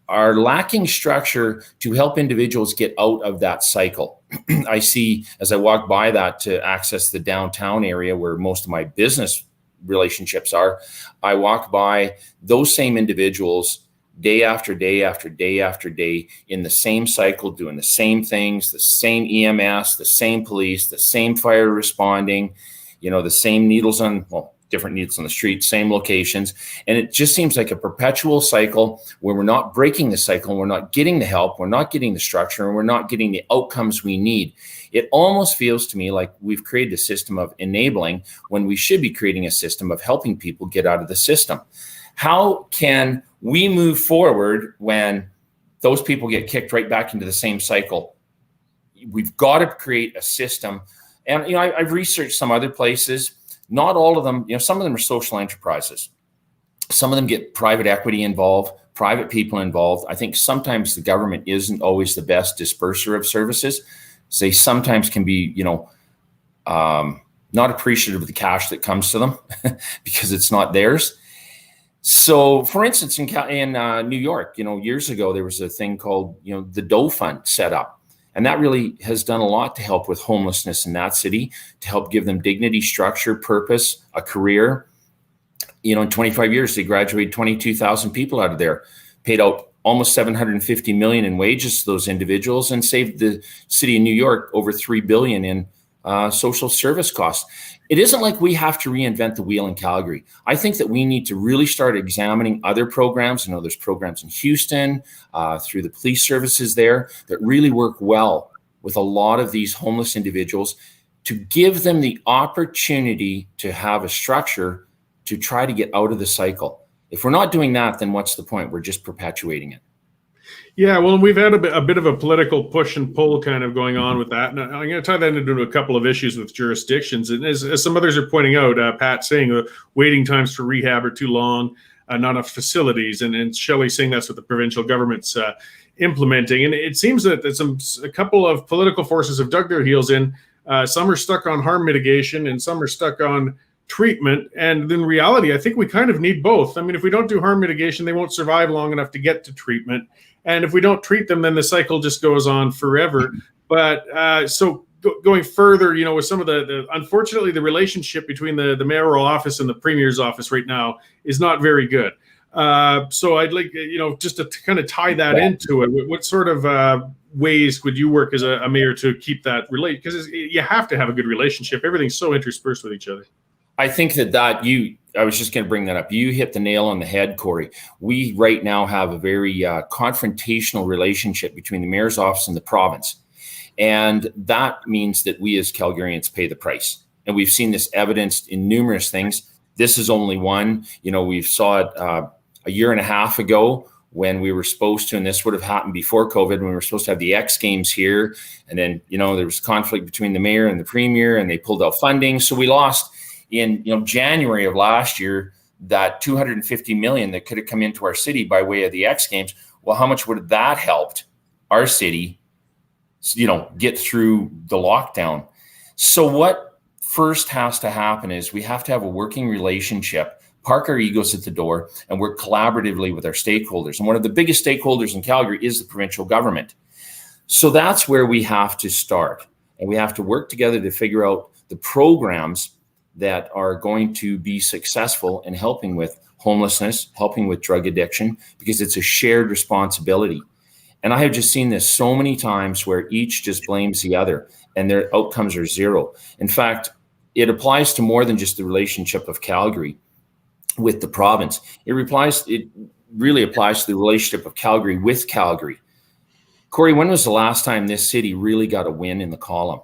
are lacking structure to help individuals get out of that cycle. I see, as I walk by that to access the downtown area where most of my business relationships are, I walk by those same individuals day after day after day after day in the same cycle, doing the same things, the same EMS, the same police, the same fire responding, the same needles on, different needles on the street, same locations. And it just seems like a perpetual cycle where we're not breaking the cycle, and we're not getting the help, we're not getting the structure, and we're not getting the outcomes we need. It almost feels to me like we've created a system of enabling when we should be creating a system of helping people get out of the system. How can we move forward when those people get kicked right back into the same cycle? We've got to create a system. And, I've researched some other places. Not all of them, some of them are social enterprises. Some of them get private equity involved, private people involved. I think sometimes the government isn't always the best disperser of services. So they sometimes can be, not appreciative of the cash that comes to them because it's not theirs. So, for instance, in New York, years ago, there was a thing called, the Doe Fund set up. And that really has done a lot to help with homelessness in that city, to help give them dignity, structure, purpose, a career. In 25 years, they graduated 22,000 people out of there, paid out almost $750 million in wages to those individuals, and saved the city of New York over $3 billion in social service costs. It isn't like we have to reinvent the wheel in Calgary. I think that we need to really start examining other programs. There's programs in Houston through the police services there that really work well with a lot of these homeless individuals, to give them the opportunity to have a structure to try to get out of the cycle. If we're not doing that, then what's the point? We're just perpetuating it. Yeah, well, we've had a bit of a political push and pull kind of going on with that. And I'm going to tie that into a couple of issues with jurisdictions. And as some others are pointing out, Pat saying the waiting times for rehab are too long, not enough facilities. And Shelley saying that's what the provincial government's implementing. And it seems that a couple of political forces have dug their heels in. Some are stuck on harm mitigation and some are stuck on treatment. And in reality, I think we kind of need both. I mean, if we don't do harm mitigation, they won't survive long enough to get to treatment. And if we don't treat them, then the cycle just goes on forever. But going further, with some of the unfortunately, the relationship between the mayoral office and the premier's office right now is not very good. So I'd like, just to kind of tie that into it. What sort of ways would you work as a mayor to keep that because you have to have a good relationship. Everything's so interspersed with each other. I think I was just going to bring that up. You hit the nail on the head, Cory. We right now have a very confrontational relationship between the mayor's office and the province. And that means that we as Calgarians pay the price. And we've seen this evidenced in numerous things. This is only one. We saw it a year and a half ago when we were supposed to, and this would have happened before COVID, when we were supposed to have the X Games here. And then, there was conflict between the mayor and the premier, and they pulled out funding. So we lost in January of last year that $250 million that could have come into our city by way of the X Games. Well, how much would have that helped our city, get through the lockdown? So what first has to happen is we have to have a working relationship, park our egos at the door, and work collaboratively with our stakeholders. And one of the biggest stakeholders in Calgary is the provincial government. So that's where we have to start. And we have to work together to figure out the programs that are going to be successful in helping with homelessness, helping with drug addiction, because it's a shared responsibility. And I have just seen this so many times where each just blames the other and their outcomes are zero. In fact, it applies to more than just the relationship of Calgary with the province. It really applies to the relationship of Calgary with Calgary. Cory, when was the last time this city really got a win in the column?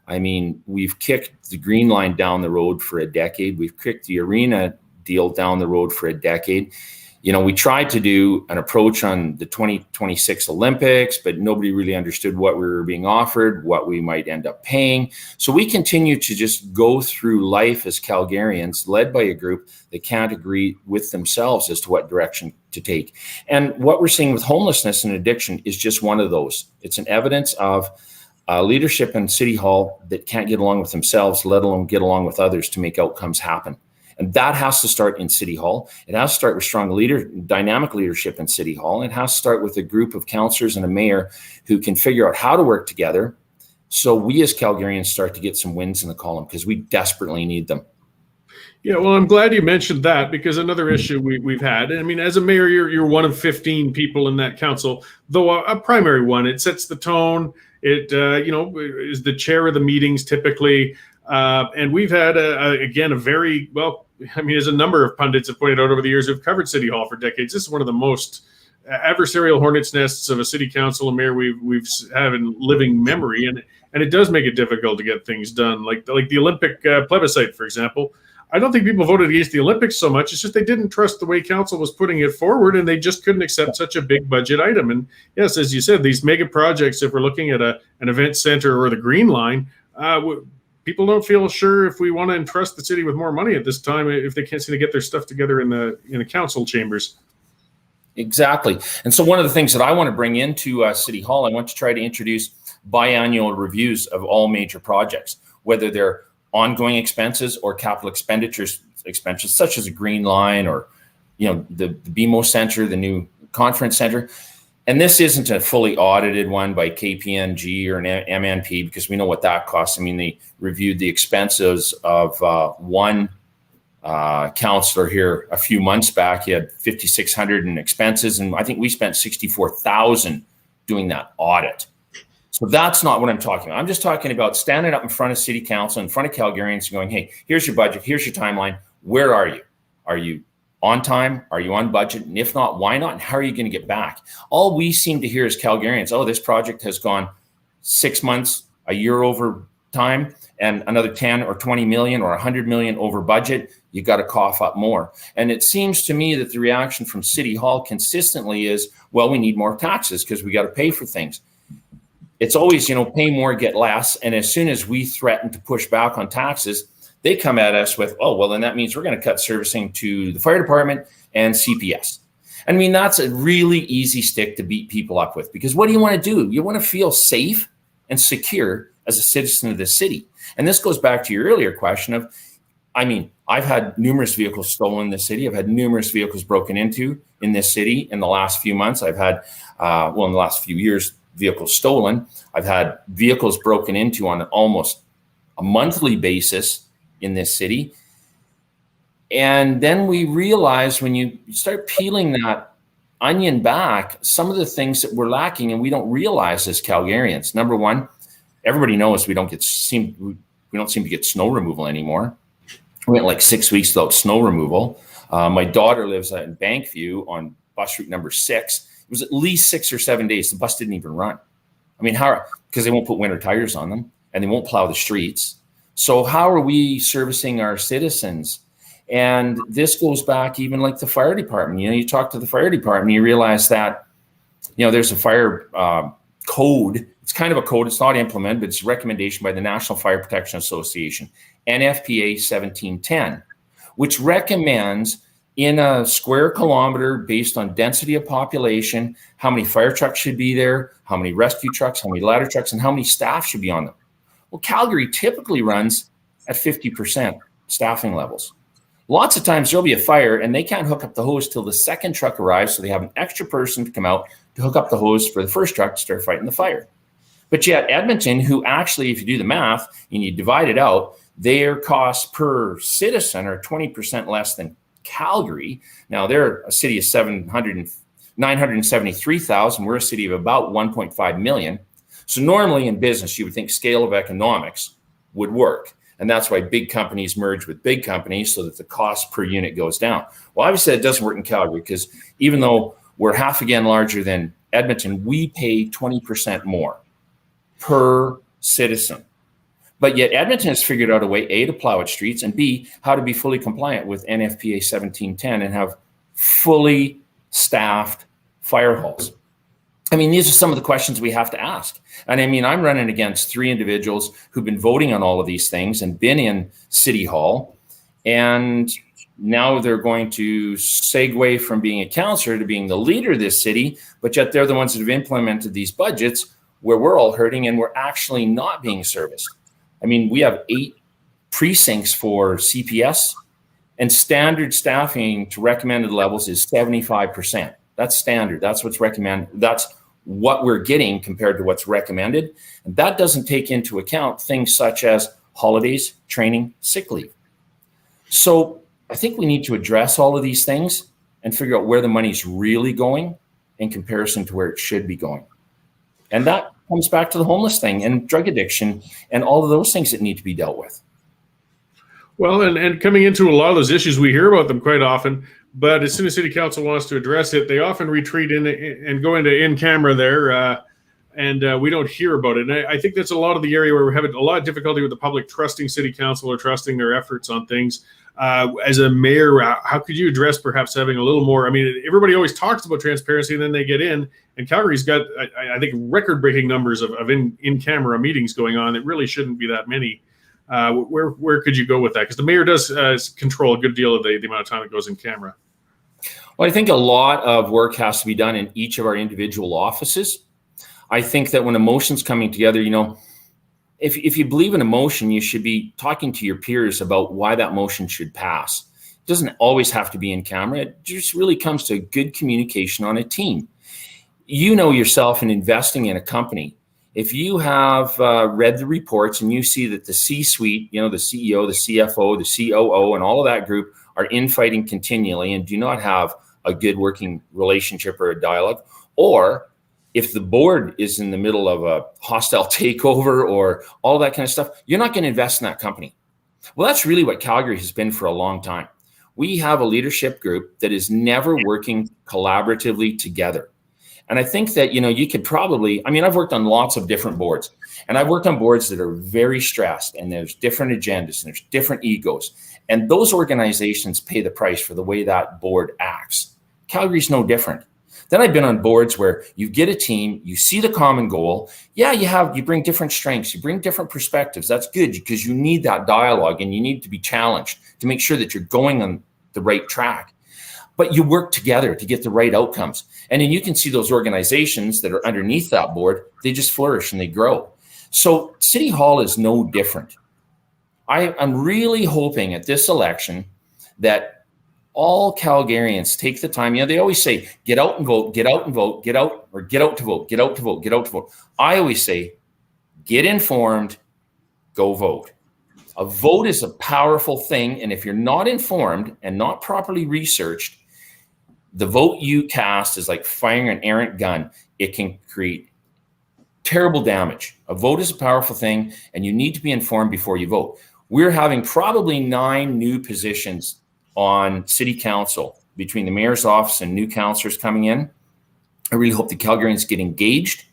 I mean, we've kicked the Green Line down the road for a decade. We've kicked the Arena deal down the road for a decade. We tried to do an approach on the 2026 Olympics, but nobody really understood what we were being offered, what we might end up paying. So we continue to just go through life as Calgarians, led by a group that can't agree with themselves as to what direction to take. And what we're seeing with homelessness and addiction is just one of those. It's an evidence of leadership in City Hall that can't get along with themselves, let alone get along with others to make outcomes happen. And that has to start in City Hall. It has to start with strong dynamic leadership in City Hall. It has to start with a group of councillors and a mayor who can figure out how to work together, so we as Calgarians start to get some wins in the column, because we desperately need them. Yeah, well, I'm glad you mentioned that, because another issue we've had, I mean, as a mayor, you're one of 15 people in that council, though a primary one. It sets the tone. It, is the chair of the meetings typically. And we've had, again, a very, well, I mean, as a number of pundits have pointed out over the years who've covered City Hall for decades, this is one of the most adversarial hornet's nests of a city council and mayor we've had in living memory. And it does make it difficult to get things done. Like the Olympic plebiscite, for example. I don't think people voted against the Olympics so much. It's just they didn't trust the way council was putting it forward, and they just couldn't accept such a big budget item. And yes, as you said, these mega projects, if we're looking at an event center or the Green Line, people don't feel sure if we want to entrust the city with more money at this time if they can't seem to get their stuff together in the council chambers. Exactly. And so one of the things that I want to bring into City Hall, I want to try to introduce biannual reviews of all major projects, whether they're ongoing expenses or capital expenses, such as a Green Line or, the BMO Center, the new conference center. And this isn't a fully audited one by KPMG or an MNP, because we know what that costs. I mean, they reviewed the expenses of one counselor here a few months back. He had $5,600 in expenses, and I think we spent $64,000 doing that audit. So that's not what I'm talking about. I'm just talking about standing up in front of City Council, in front of Calgarians, and going, hey, here's your budget, here's your timeline. Where are you? Are you on time? Are you on budget? And if not, why not? And how are you going to get back? All we seem to hear as Calgarians, oh, this project has gone 6 months, a year over time, and another 10 or 20 million or 100 million over budget. You got to cough up more. And it seems to me that the reaction from City Hall consistently is, well, we need more taxes because we got to pay for things. It's always, pay more, get less. And as soon as we threaten to push back on taxes, they come at us with, oh, well, then that means we're going to cut servicing to the fire department and CPS. I mean, that's a really easy stick to beat people up with, because what do you want to do? You want to feel safe and secure as a citizen of the city. And this goes back to your earlier question of, I've had numerous vehicles stolen in this city. I've had numerous vehicles broken into in this city in the last few months. I've had, in the last few years, vehicles stolen. I've had vehicles broken into on almost a monthly basis in this city. And then we realize, when you start peeling that onion back, some of the things that we're lacking and we don't realize as Calgarians. Number one, everybody knows we don't seem to get snow removal anymore. We went like 6 weeks without snow removal. My daughter lives in Bankview on bus route number 6. It was at least 6 or 7 days. The bus didn't even run. I mean, how? Because they won't put winter tires on them and they won't plow the streets. So how are we servicing our citizens? And this goes back even like the fire department. You talk to the fire department, you realize that, there's a fire code. It's kind of a code. It's not implemented, but it's a recommendation by the National Fire Protection Association, NFPA 1710, which recommends in a square kilometer based on density of population, how many fire trucks should be there, how many rescue trucks, how many ladder trucks, and how many staff should be on them. Well, Calgary typically runs at 50% staffing levels. Lots of times there'll be a fire and they can't hook up the hose till the second truck arrives, so they have an extra person to come out to hook up the hose for the first truck to start fighting the fire. But yet Edmonton, who actually, if you do the math and you divide it out, their costs per citizen are 20% less than Calgary. Now they're a city of 973,000. We're a city of about 1.5 million. So normally in business, you would think scale of economics would work. And that's why big companies merge with big companies so that the cost per unit goes down. Well, obviously it doesn't work in Calgary, because even though we're half again larger than Edmonton, we pay 20% more per citizen. But yet Edmonton has figured out a way, A, to plow its streets, and B, how to be fully compliant with NFPA 1710 and have fully staffed fire halls? I mean, these are some of the questions we have to ask. And I mean, I'm running against 3 individuals who've been voting on all of these things and been in City Hall. And now they're going to segue from being a councillor to being the leader of this city, but yet they're the ones that have implemented these budgets where we're all hurting and we're actually not being serviced. I mean, we have 8 precincts for CPS, and standard staffing to recommended levels is 75%. That's standard. That's what's recommended. That's what we're getting compared to what's recommended. And that doesn't take into account things such as holidays, training, sick leave. So I think we need to address all of these things and figure out where the money's really going in comparison to where it should be going. And that comes back to the homeless thing and drug addiction and all of those things that need to be dealt with. Well, and coming into a lot of those issues, we hear about them quite often, but as soon as City Council wants to address it, they often retreat in and go into in-camera there, and we don't hear about it. And I think that's a lot of the area where we're having a lot of difficulty with the public trusting City Council or trusting their efforts on things. As a mayor, how could you address perhaps having a little more? I mean, everybody always talks about transparency, and then they get in, and Calgary's got, I think, record-breaking numbers of in-camera meetings going on. It really shouldn't be that many. Where could you go with that? Because the mayor does control a good deal of the amount of time it goes in camera. Well, I think a lot of work has to be done in each of our individual offices. I think that when emotions coming together, you know, if you believe in emotion, you should be talking to your peers about why that motion should pass. It doesn't always have to be in camera. It just really comes to good communication on a team. You know yourself in investing in a company. If you have read the reports and you see that the C-suite, you know, the CEO, the CFO, the COO, and all of that group are infighting continually and do not have a good working relationship or a dialogue, or if the board is in the middle of a hostile takeover or all that kind of stuff, you're not going to invest in that company. Well, that's really what Calgary has been for a long time. We have a leadership group that is never working collaboratively together. And I think that, you know, you could probably, I mean, I've worked on lots of different boards, and I've worked on boards that are very stressed, and there's different agendas and there's different egos. And those organizations pay the price for the way that board acts. Calgary's no different. Then I've been on boards where you get a team, you see the common goal. Yeah, you bring different strengths, you bring different perspectives. That's good because you need that dialogue and you need to be challenged to make sure that you're going on the right track. But you work together to get the right outcomes. And then you can see those organizations that are underneath that board, they just flourish and they grow. So City Hall is no different. I'm really hoping at this election that all Calgarians take the time. You know, they always say, get out and vote, get out and vote, get out, or get out to vote, get out to vote, get out to vote. I always say, get informed, go vote. A vote is a powerful thing. And if you're not informed and not properly researched, the vote you cast is like firing an errant gun. It can create terrible damage. A vote is a powerful thing, and you need to be informed before you vote. We're having probably 9 new positions on City Council between the mayor's office and new councillors coming in. I really hope the Calgarians get engaged,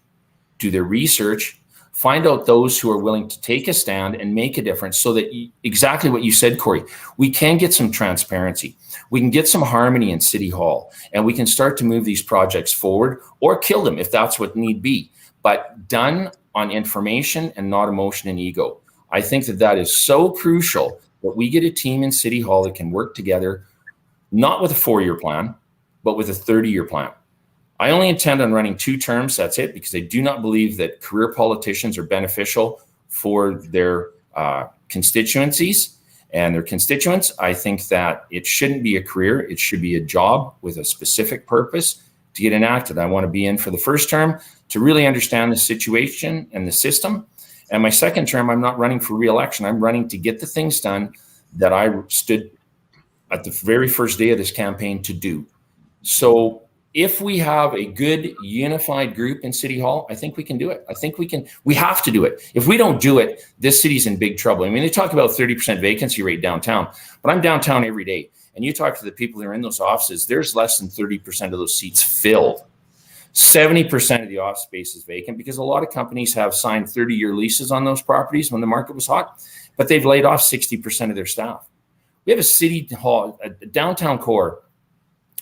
do their research, find out those who are willing to take a stand and make a difference so that exactly what you said, Cory, we can get some transparency. We can get some harmony in City Hall, and we can start to move these projects forward or kill them if that's what need be, but done on information and not emotion and ego. I think that that is so crucial that we get a team in City Hall that can work together, not with a 4-year plan, but with a 30-year plan. I only intend on running 2 terms, that's it, because I do not believe that career politicians are beneficial for their constituencies and their constituents. I think that it shouldn't be a career, it should be a job with a specific purpose to get enacted. I want to be in for the first term to really understand the situation and the system. And my second term, I'm not running for re-election. I'm running to get the things done that I stood at the very first day of this campaign to do. So if we have a good unified group in City Hall, I think we can do it. I think we have to do it. If we don't do it, this city's in big trouble. I mean, they talk about 30% vacancy rate downtown, but I'm downtown every day. And you talk to the people that are in those offices, there's less than 30% of those seats filled. 70% of the office space is vacant because a lot of companies have signed 30-year leases on those properties when the market was hot, but they've laid off 60% of their staff. We have a City Hall, a downtown core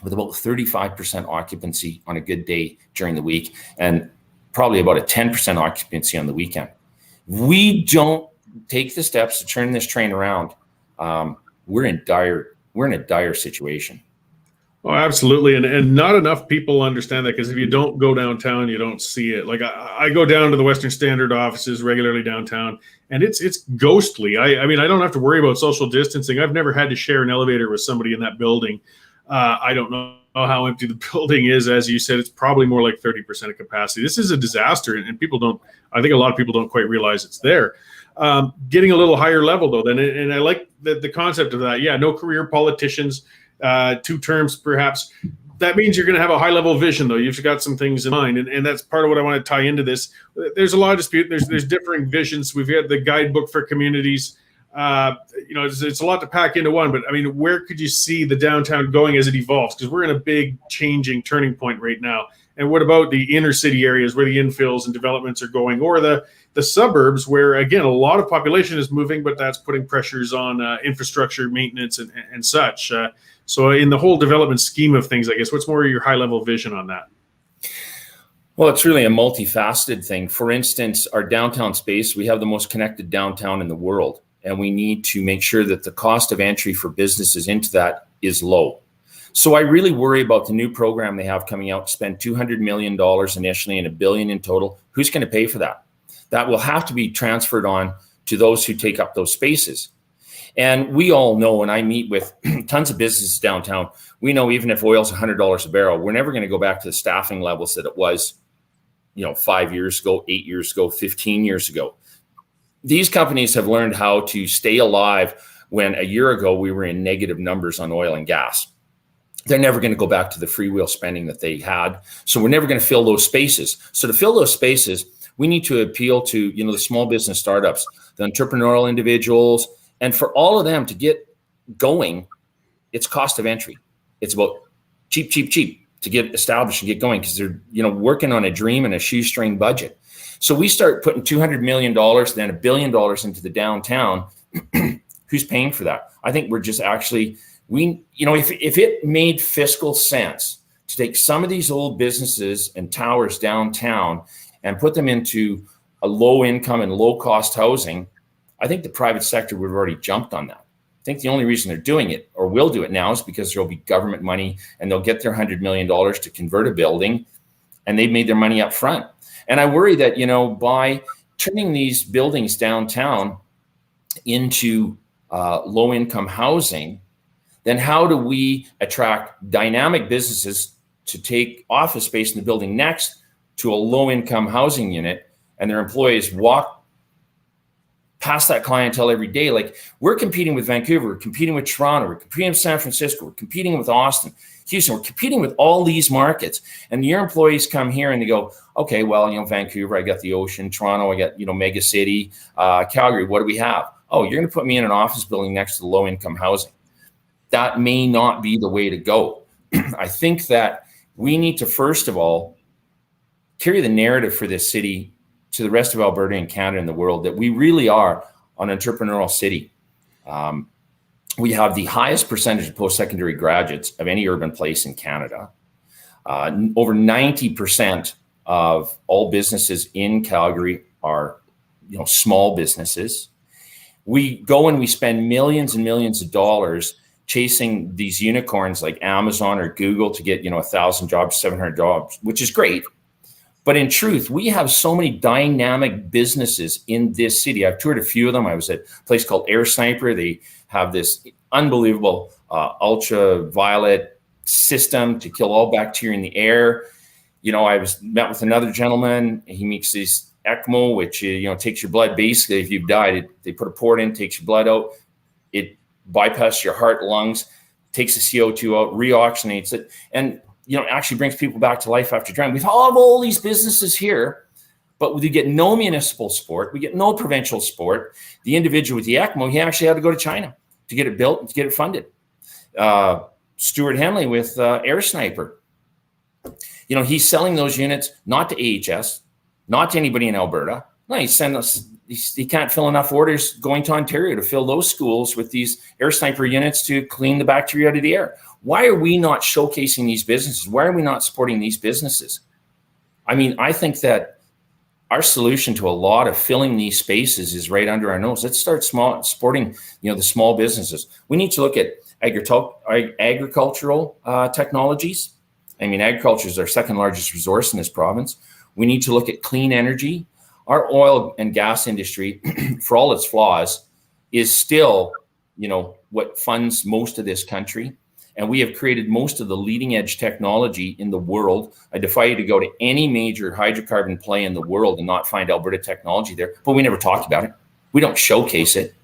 with about 35% occupancy on a good day during the week, and probably about a 10% occupancy on the weekend. We don't take the steps to turn this train around. We're in a dire situation. Oh, absolutely. And not enough people understand that, because if you don't go downtown, you don't see it. Like I go down to the Western Standard offices regularly downtown, and it's ghostly. I mean, I don't have to worry about social distancing. I've never had to share an elevator with somebody in that building. I don't know how empty the building is. As you said, it's probably more like 30% of capacity. This is a disaster, and I think a lot of people don't quite realize it's there. Getting a little higher level though, and I like the concept of that. Yeah, no career politicians. 2 terms perhaps. That means you're going to have a high level vision though. You've got some things in mind, and that's part of what I want to tie into this. There's a lot of dispute. There's differing visions. We've got the guidebook for communities. It's a lot to pack into one, but I mean, where could you see the downtown going as it evolves? Because we're in a big changing turning point right now. And what about the inner city areas where the infills and developments are going, or the suburbs where, again, a lot of population is moving, but that's putting pressures on infrastructure maintenance and such. So in the whole development scheme of things, I guess, what's more of your high level vision on that? Well, it's really a multifaceted thing. For instance, our downtown space, we have the most connected downtown in the world, and we need to make sure that the cost of entry for businesses into that is low. So I really worry about the new program they have coming out to spend $200 million initially and $1 billion in total. Who's going to pay for that? That will have to be transferred on to those who take up those spaces. And we all know, when I meet with tons of businesses downtown, we know even if oil's $100 a barrel, we're never going to go back to the staffing levels that it was, 5 years ago, 8 years ago, 15 years ago. These companies have learned how to stay alive when a year ago we were in negative numbers on oil and gas. They're never going to go back to the freewheel spending that they had. So we're never going to fill those spaces. So to fill those spaces, we need to appeal to, the small business startups, the entrepreneurial individuals, and for all of them to get going, it's cost of entry. It's about cheap to get established and get going, because they're, working on a dream and a shoestring budget. So we start putting $200 million, then $1 billion into the downtown. Who's paying for that? I think we're just actually, if it made fiscal sense to take some of these old businesses and towers downtown and put them into a low income and low cost housing, I think the private sector would have already jumped on that. I think the only reason they're doing it, or will do it now, is because there'll be government money and they'll get their $100 million to convert a building, and they've made their money up front. And I worry that, by turning these buildings downtown into low income housing, then how do we attract dynamic businesses to take office space in the building next to a low income housing unit, and their employees walk past that clientele every day? Like, we're competing with Vancouver, we're competing with Toronto, we're competing with San Francisco, we're competing with Austin, Houston, we're competing with all these markets. And your employees come here and they go, okay, well, Vancouver, I got the ocean. Toronto, I got, mega city. Calgary, what do we have? Oh, you're going to put me in an office building next to low income housing. That may not be the way to go. I think that we need to, first of all, carry the narrative for this city to the rest of Alberta and Canada and the world that we really are an entrepreneurial city. We have the highest percentage of post-secondary graduates of any urban place in Canada. Over 90% of all businesses in Calgary are, small businesses. We go and we spend millions and millions of dollars chasing these unicorns like Amazon or Google to get, 1,000 jobs, 700 jobs, which is great. But in truth, we have so many dynamic businesses in this city. I've toured a few of them. I was at a place called Air Sniper. They have this unbelievable ultraviolet system to kill all bacteria in the air. I met with another gentleman. He makes this ECMO, which takes your blood. Basically, if you've died, they put a port in, takes your blood out. It bypasses your heart, lungs, takes the CO2 out, reoxygenates it, and actually brings people back to life after dying. We have all these businesses here, but we get no municipal support. We get no provincial support. The individual with the ECMO, he actually had to go to China to get it built and to get it funded. Stuart Henley with Air Sniper, he's selling those units not to AHS, not to anybody in Alberta. No, he can't fill enough orders going to Ontario to fill those schools with these Air Sniper units to clean the bacteria out of the air. Why are we not showcasing these businesses? Why are we not supporting these businesses? I mean, I think that our solution to a lot of filling these spaces is right under our nose. Let's start supporting, the small businesses. We need to look at agricultural technologies. I mean, agriculture is our second largest resource in this province. We need to look at clean energy. Our oil and gas industry, for all its flaws, is still, what funds most of this country. And we have created most of the leading edge technology in the world. I defy you to go to any major hydrocarbon play in the world and not find Alberta technology there, but we never talk about it. We don't showcase it.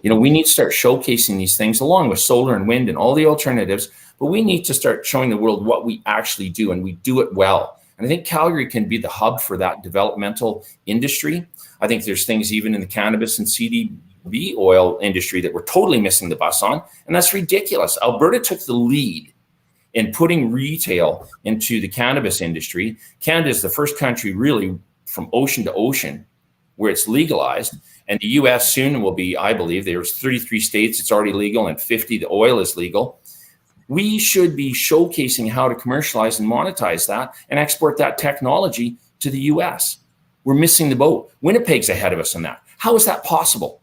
We need to start showcasing these things along with solar and wind and all the alternatives, but we need to start showing the world what we actually do, and we do it well. And I think Calgary can be the hub for that developmental industry. I think there's things even in the cannabis and CBD oil industry that we're totally missing the bus on, and that's ridiculous. Alberta took the lead in putting retail into the cannabis industry. Canada is the first country really from ocean to ocean where it's legalized, and the US soon will be, I believe, there's 33 states it's already legal and 50 the oil is legal. We should be showcasing how to commercialize and monetize that and export that technology to the US. We're missing the boat. Winnipeg's ahead of us on that. How is that possible?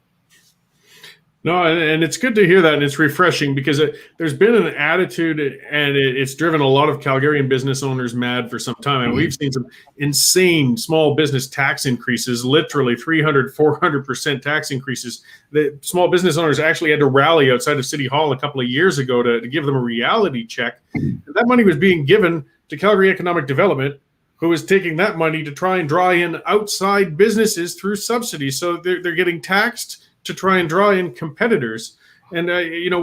No, and it's good to hear that, and it's refreshing because there's been an attitude, and it's driven a lot of Calgarian business owners mad for some time. And we've seen some insane small business tax increases, literally 300, 400% tax increases. The small business owners actually had to rally outside of City Hall a couple of years ago to give them a reality check. And that money was being given to Calgary Economic Development, who is taking that money to try and draw in outside businesses through subsidies. So they're getting taxed to try and draw in competitors. And,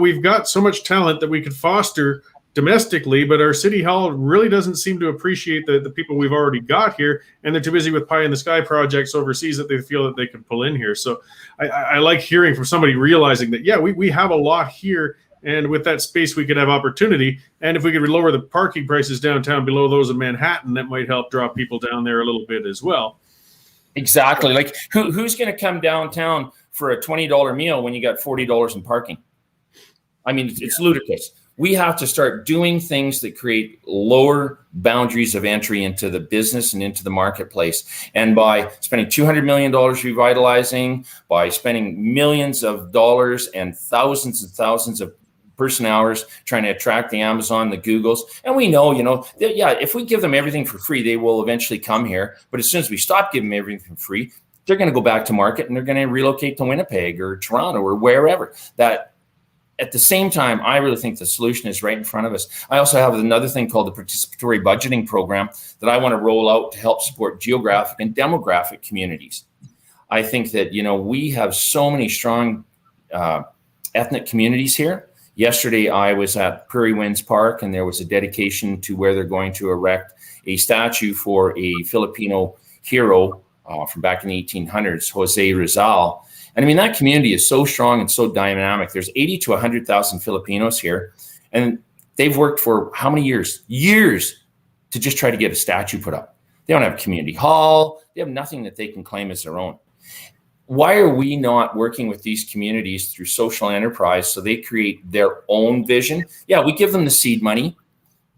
we've got so much talent that we could foster domestically, but our city hall really doesn't seem to appreciate the people we've already got here. And they're too busy with pie in the sky projects overseas that they feel that they can pull in here. So I like hearing from somebody realizing that, we have a lot here. And with that space, we could have opportunity. And if we could lower the parking prices downtown below those of Manhattan, that might help draw people down there a little bit as well. Exactly. Like who's going to come downtown for a $20 meal when you got $40 in parking? I mean, it's ludicrous. We have to start doing things that create lower boundaries of entry into the business and into the marketplace. And by spending $200 million revitalizing, by spending millions of dollars and thousands of person hours trying to attract the Amazon, the Googles. And we know, if we give them everything for free, they will eventually come here. But as soon as we stop giving them everything for free, they're going to go back to market and they're going to relocate to Winnipeg or Toronto or wherever. That at the same time, I really think the solution is right in front of us. I also have another thing called the participatory budgeting program that I want to roll out to help support geographic and demographic communities. I think that, we have so many strong ethnic communities here. Yesterday, I was at Prairie Winds Park, and there was a dedication to where they're going to erect a statue for a Filipino hero from back in the 1800s, Jose Rizal. And I mean, that community is so strong and so dynamic. There's 80 to 100,000 Filipinos here, and they've worked for how many years? Years to just try to get a statue put up. They don't have a community hall. They have nothing that they can claim as their own. Why are we not working with these communities through social enterprise so they create their own vision? Yeah, we give them the seed money,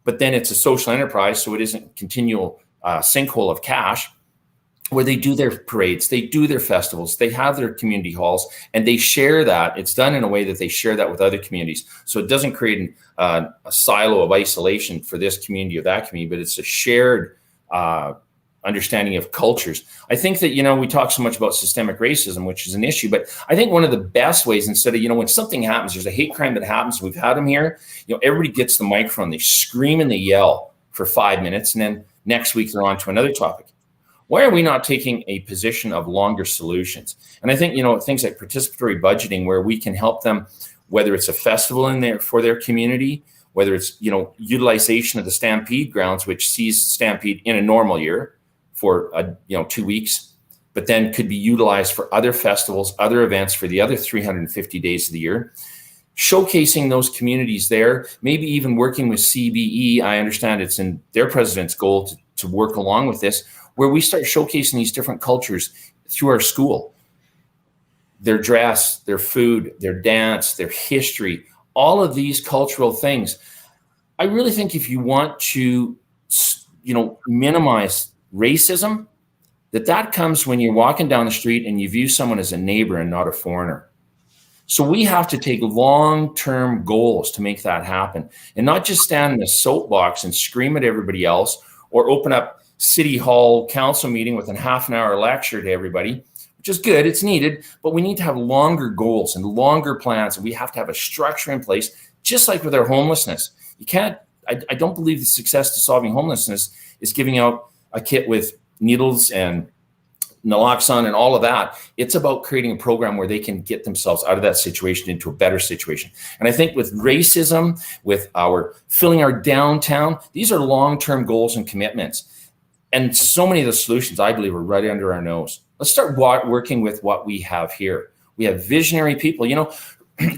but then it's a social enterprise, so it isn't continual sinkhole of cash, where they do their parades, they do their festivals, they have their community halls, and they share that. It's done in a way that they share that with other communities. So it doesn't create a silo of isolation for this community or that community, but it's a shared understanding of cultures. I think that, we talk so much about systemic racism, which is an issue, but I think one of the best ways, instead of, when something happens, there's a hate crime that happens, we've had them here, everybody gets the microphone, they scream and they yell for 5 minutes, and then next week they're on to another topic. Why are we not taking a position of longer solutions? And I think, things like participatory budgeting, where we can help them, whether it's a festival in there for their community, whether it's, utilization of the Stampede grounds, which sees Stampede in a normal year for 2 weeks, but then could be utilized for other festivals, other events for the other 350 days of the year. Showcasing those communities there, maybe even working with CBE. I understand it's in their president's goal to work along with this, where we start showcasing these different cultures through our school. Their dress, their food, their dance, their history, all of these cultural things. I really think if you want to, minimize racism, that comes when you're walking down the street and you view someone as a neighbor and not a foreigner. So we have to take long-term goals to make that happen, and not just stand in a soapbox and scream at everybody else, or open up City Hall council meeting with a half an hour lecture to everybody, which is good, it's needed, but we need to have longer goals and longer plans, and we have to have a structure in place, just like with our homelessness. You can't, I don't believe the success to solving homelessness is giving out a kit with needles and naloxone and all of that. It's about creating a program where they can get themselves out of that situation into a better situation. And I think with racism, with our filling our downtown, these are long-term goals and commitments. And so many of the solutions, I believe, are right under our nose. Let's start working with what we have here. We have visionary people.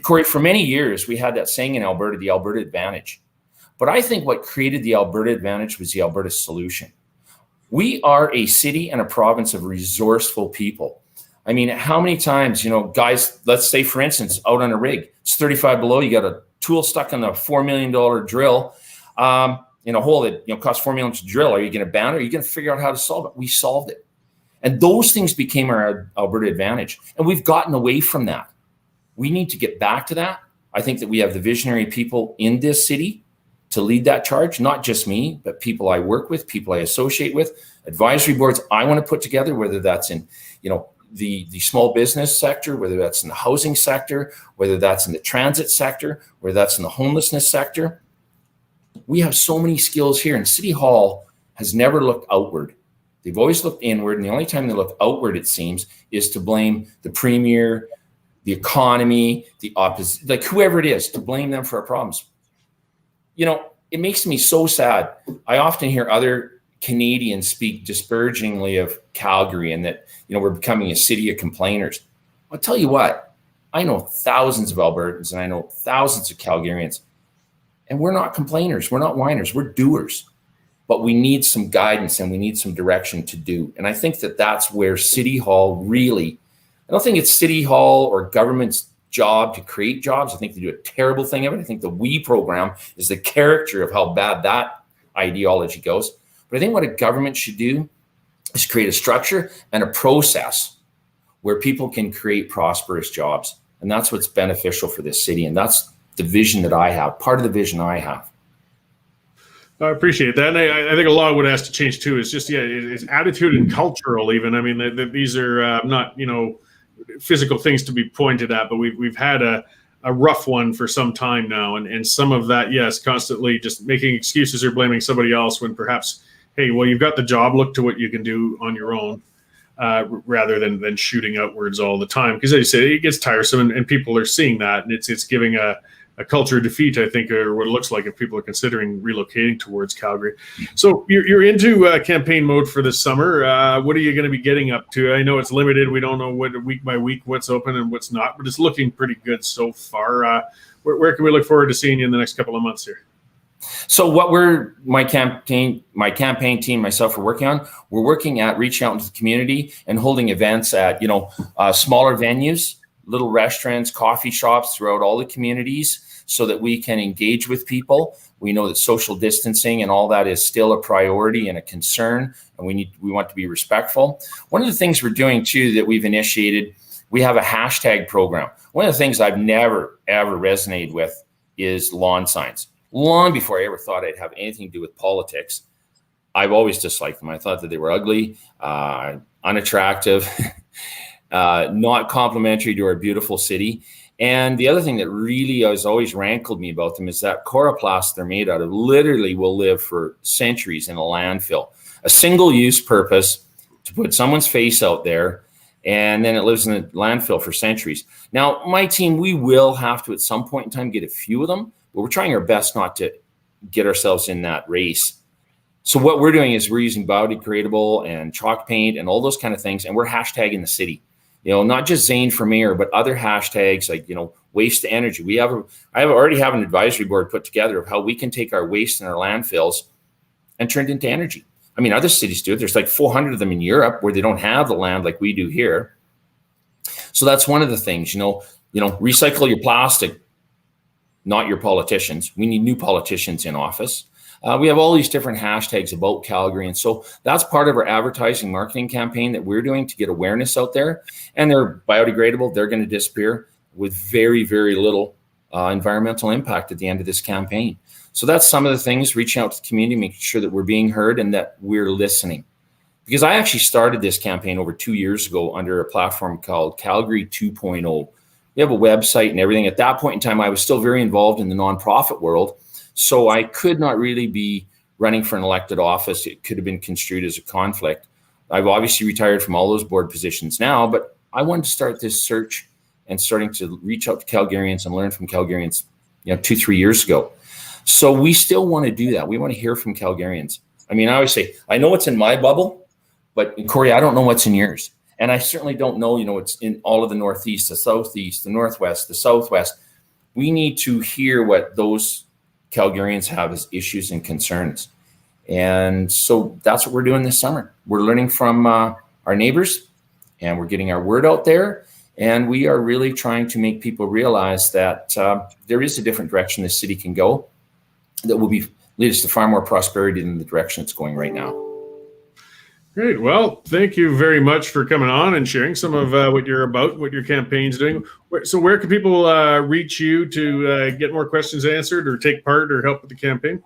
Cory, for many years, we had that saying in Alberta, the Alberta advantage. But I think what created the Alberta advantage was the Alberta solution. We are a city and a province of resourceful people. I mean, how many times, guys, let's say, for instance, out on a rig, it's 35 below, you got a tool stuck on a $4 million drill in a hole that costs $4 million to drill. Are you going to ban it? Or are you going to figure out how to solve it? We solved it. And those things became our Alberta advantage. And we've gotten away from that. We need to get back to that. I think that we have the visionary people in this city to lead that charge, not just me, but people I work with, people I associate with, advisory boards I want to put together, whether that's in, the small business sector, whether that's in the housing sector, whether that's in the transit sector, whether that's in the homelessness sector. We have so many skills here, and City Hall has never looked outward. They've always looked inward, and the only time they look outward, it seems, is to blame the premier, the economy, the opposition, like whoever it is, to blame them for our problems. It makes me so sad. I often hear other Canadians speak disparagingly of Calgary and that, we're becoming a city of complainers. I'll tell you what, I know thousands of Albertans and I know thousands of Calgarians, and we're not complainers. We're not whiners. We're doers. But we need some guidance and we need some direction to do. And I think that that's where City Hall really, I don't think it's City Hall or government's job to create jobs. I think they do a terrible thing of it. I think the WE program is the character of how bad that ideology goes. But I think what a government should do is create a structure and a process where people can create prosperous jobs. And that's what's beneficial for this city. And that's the vision that I have, part of the vision I have. I appreciate that. And I think a lot of what has to change too is just, it's attitude and cultural even. I mean, these are not, physical things to be pointed at, but we've had a rough one for some time now. And some of that, yes, constantly just making excuses or blaming somebody else when perhaps, hey, well, you've got the job, look to what you can do on your own, rather than shooting outwards all the time. Because as you say, it gets tiresome and people are seeing that. And it's giving a culture of defeat, I think, or what it looks like if people are considering relocating towards Calgary. So you're into campaign mode for this summer. What are you going to be getting up to? I know it's limited. We don't know what week by week what's open and what's not, but it's looking pretty good so far. Where can we look forward to seeing you in the next couple of months here? So what my campaign team, myself, are working on, we're working at reaching out into the community and holding events at, smaller venues, little restaurants, coffee shops throughout all the communities so that we can engage with people. We know that social distancing and all that is still a priority and a concern, and we want to be respectful. One of the things we're doing too that we've initiated, we have a hashtag program. One of the things I've never, ever resonated with is lawn signs. Long before I ever thought I'd have anything to do with politics, I've always disliked them. I thought that they were ugly, unattractive, not complimentary to our beautiful city. And the other thing that really has always rankled me about them is that coroplast they're made out of literally will live for centuries in a landfill. A single-use purpose to put someone's face out there, and then it lives in a landfill for centuries. Now, my team, we will have to at some point in time get a few of them, but we're trying our best not to get ourselves in that race. So what we're doing is we're using biodegradable and chalk paint and all those kind of things, and we're hashtagging the city. Not just Zane for mayor, but other hashtags like, waste to energy. I already have an advisory board put together of how we can take our waste in our landfills and turn it into energy. I mean, other cities do it. There's like 400 of them in Europe where they don't have the land like we do here. So that's one of the things, recycle your plastic, not your politicians. We need new politicians in office. We have all these different hashtags about Calgary. And so that's part of our advertising marketing campaign that we're doing to get awareness out there. And they're biodegradable. They're going to disappear with very, very little environmental impact at the end of this campaign. So that's some of the things, reaching out to the community, making sure that we're being heard and that we're listening. Because I actually started this campaign over 2 years ago under a platform called Calgary 2.0. We have a website and everything. At that point in time, I was still very involved in the nonprofit world. So I could not really be running for an elected office. It could have been construed as a conflict. I've obviously retired from all those board positions now, but I wanted to start this search and starting to reach out to Calgarians and learn from Calgarians, 2-3 years ago. So we still want to do that. We want to hear from Calgarians. I mean, I always say, I know what's in my bubble, but Cory, I don't know what's in yours. And I certainly don't know, it's in all of the Northeast, the Southeast, the Northwest, the Southwest. We need to hear what those Calgarians have as issues and concerns. And so that's what we're doing this summer. We're learning from our neighbors, and we're getting our word out there. And we are really trying to make people realize that there is a different direction this city can go that will lead us to far more prosperity than the direction it's going right now. Great. Well, thank you very much for coming on and sharing some of what you're about, what your campaign's doing. So where can people reach you to get more questions answered or take part or help with the campaign?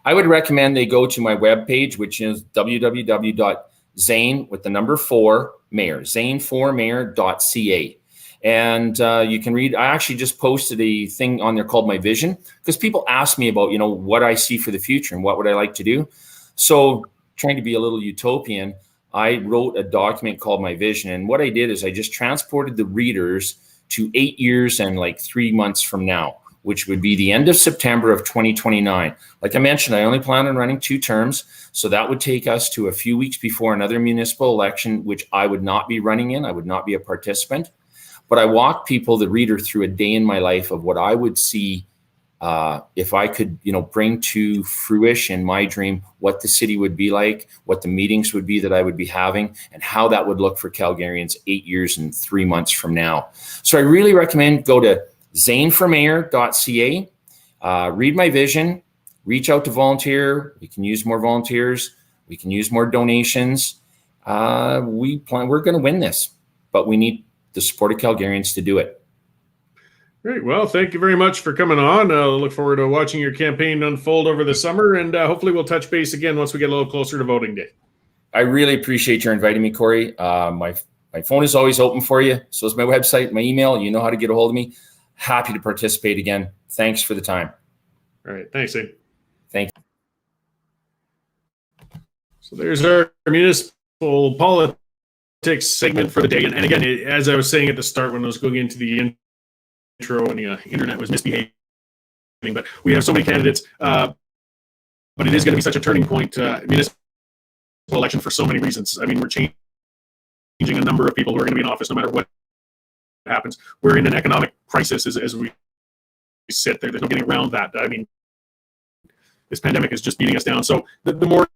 I would recommend they go to my webpage, which is www.zane with the number 4 mayor, zane4mayor.ca. And you can read, I actually just posted a thing on there called My Vision, because people ask me about, what I see for the future and what would I like to do. So trying to be a little utopian, I wrote a document called My Vision. And what I did is I just transported the readers to 8 years and 3 months from now, which would be the end of September of 2029. Like I mentioned, I only plan on running 2 terms. So that would take us to a few weeks before another municipal election, which I would not be running in. I would not be a participant. But I walked people, the reader, through a day in my life of what I would see if I could, bring to fruition my dream, what the city would be like, what the meetings would be that I would be having, and how that would look for Calgarians 8 years and 3 months from now. So I really recommend go to zaneformayor.ca, read My Vision, reach out to volunteer. We can use more volunteers. We can use more donations. We're going to win this, but we need the support of Calgarians to do it. Great. Well, thank you very much for coming on. I look forward to watching your campaign unfold over the summer, and hopefully we'll touch base again once we get a little closer to voting day. I really appreciate your inviting me, Cory. My phone is always open for you. So is my website, my email. You know how to get a hold of me. Happy to participate again. Thanks for the time. All right. Thanks, Zane. Thank you. So there's our municipal politics segment for the day. And again, as I was saying at the start when I was going into the intro and the internet was misbehaving, but we have so many candidates, but it is going to be such a turning point, municipal election, for so many reasons. I mean, we're changing a number of people who are going to be in office no matter what happens. We're in an economic crisis as we sit there. There's no getting around that. I mean, this pandemic is just beating us down. So the more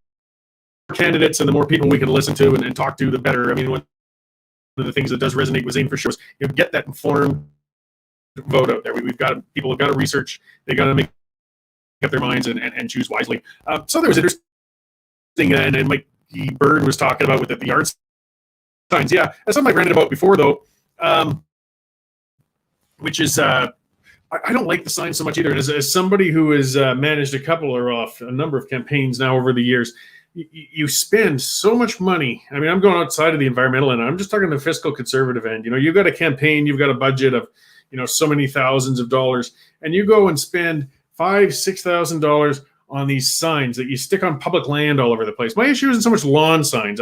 candidates and the more people we can listen to and talk to, the better. I mean, one of the things that does resonate with Zane for sure is get that informed vote out there. We've got people have got to research. They got to make up their minds and choose wisely. So there was interesting, and Mike Bird was talking about with the yard signs. Yeah, that's something I've ranted about before though, which is I don't like the signs so much either. And as somebody who has managed a number of campaigns now over the years, you spend so much money. I mean, I'm going outside of the environmental end. I'm just talking the fiscal conservative end. You've got a campaign, you've got a budget of so many thousands of dollars, and you go and spend $5,000-$6,000 on these signs that you stick on public land all over the place. My issue isn't so much lawn signs.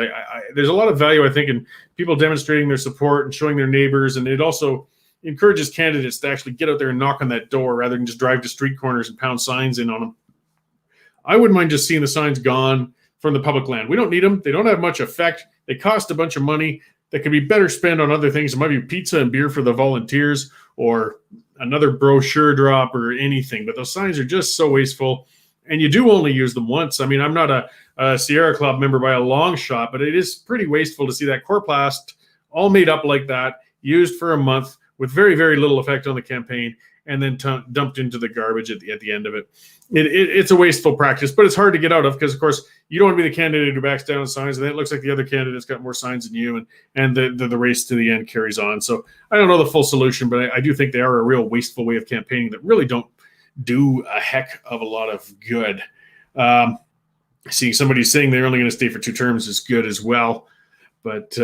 There's a lot of value, I think, in people demonstrating their support and showing their neighbors, and it also encourages candidates to actually get out there and knock on that door rather than just drive to street corners and pound signs in on them. I wouldn't mind just seeing the signs gone from the public land. We don't need them. They don't have much effect. They cost a bunch of money that could be better spent on other things. It might be pizza and beer for the volunteers or another brochure drop or anything. But those signs are just so wasteful. And you do only use them once. I mean, I'm not a Sierra Club member by a long shot, but it is pretty wasteful to see that Corplast all made up like that, used for a month with very, very little effect on the campaign. and then dumped into the garbage at the end of it. It's a wasteful practice, but it's hard to get out of because, of course, you don't want to be the candidate who backs down on signs, and then it looks like the other candidate's got more signs than you, and the race to the end carries on. So I don't know the full solution, but I do think they are a real wasteful way of campaigning that really don't do a heck of a lot of good. Seeing somebody saying they're only going to stay for 2 terms is good as well, but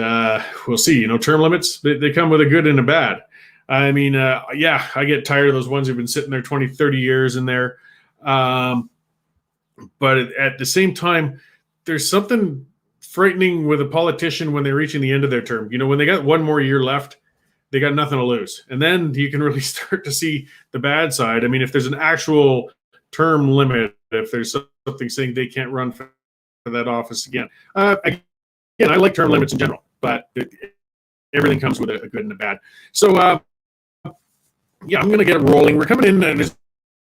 we'll see. Term limits, they come with a good and a bad. I mean, yeah, I get tired of those ones who've been sitting there 20, 30 years in there. But at the same time, there's something frightening with a politician when they're reaching the end of their term. When they got 1 more year left, they got nothing to lose. And then you can really start to see the bad side. I mean, if there's an actual term limit, if there's something saying they can't run for that office again. Again, I like term limits in general, but everything comes with a good and a bad. So, yeah, I'm going to get it rolling. We're coming in, and it's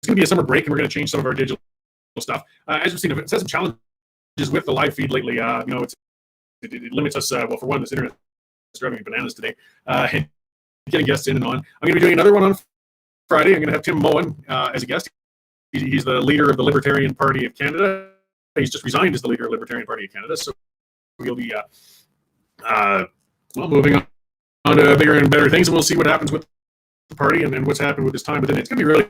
going to be a summer break, and we're going to change some of our digital stuff. As we've seen, it has some challenges with the live feed lately. It limits us. Well, for one, this internet is driving me bananas today. And getting guests in and on. I'm going to be doing another one on Friday. I'm going to have Tim Moen as a guest. He's the leader of the Libertarian Party of Canada. He's just resigned as the leader of the Libertarian Party of Canada. So we'll be moving on to bigger and better things, and we'll see what happens with the party and what's happened with his time within it. It's going to be really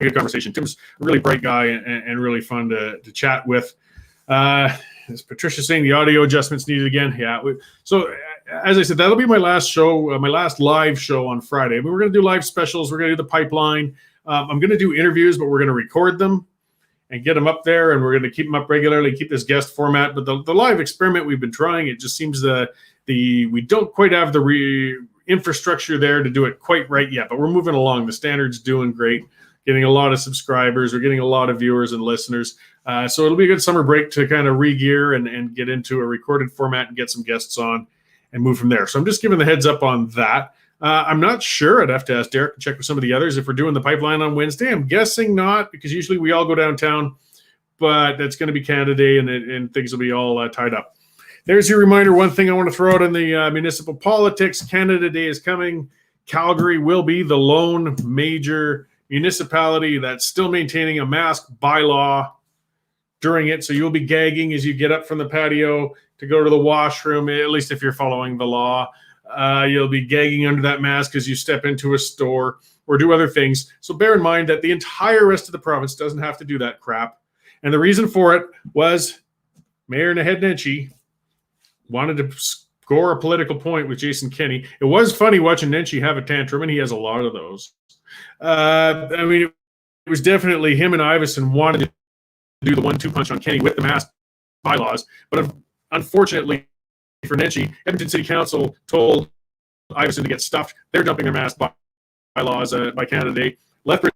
a good conversation. Tim's a really bright guy and really fun to chat with. As Patricia saying, the audio adjustments needed again. Yeah. So as I said, that'll be my last show, my last live show on Friday. We're going to do live specials. We're going to do the pipeline. I'm going to do interviews, but we're going to record them and get them up there, and we're going to keep them up regularly, keep this guest format. But the live experiment we've been trying, it just seems we don't quite have the infrastructure there to do it quite right yet, but we're moving along. The standard's doing great, getting a lot of subscribers. We're getting a lot of viewers and listeners. So it'll be a good summer break to kind of re-gear and get into a recorded format and get some guests on and move from there. So I'm just giving the heads up on that. I'm not sure. I'd have to ask Derek to check with some of the others if we're doing the pipeline on Wednesday. I'm guessing not, because usually we all go downtown, but that's going to be Canada Day, and things will be all tied up. There's your reminder. One thing I want to throw out in the municipal politics, Canada Day is coming. Calgary will be the lone major municipality that's still maintaining a mask bylaw during it. So you'll be gagging as you get up from the patio to go to the washroom, at least if you're following the law. You'll be gagging under that mask as you step into a store or do other things. So bear in mind that the entire rest of the province doesn't have to do that crap. And the reason for it was Mayor Naheed Nenshi wanted to score a political point with Jason Kenney. It was funny watching Nenshi have a tantrum, and he has a lot of those. I mean, it was definitely him and Ivison wanted to do the 1-2 punch on Kenney with the mask bylaws. But unfortunately for Nenshi, Edmonton City Council told Ivison to get stuffed. They're dumping their mask bylaws by Canada Day. Lethbridge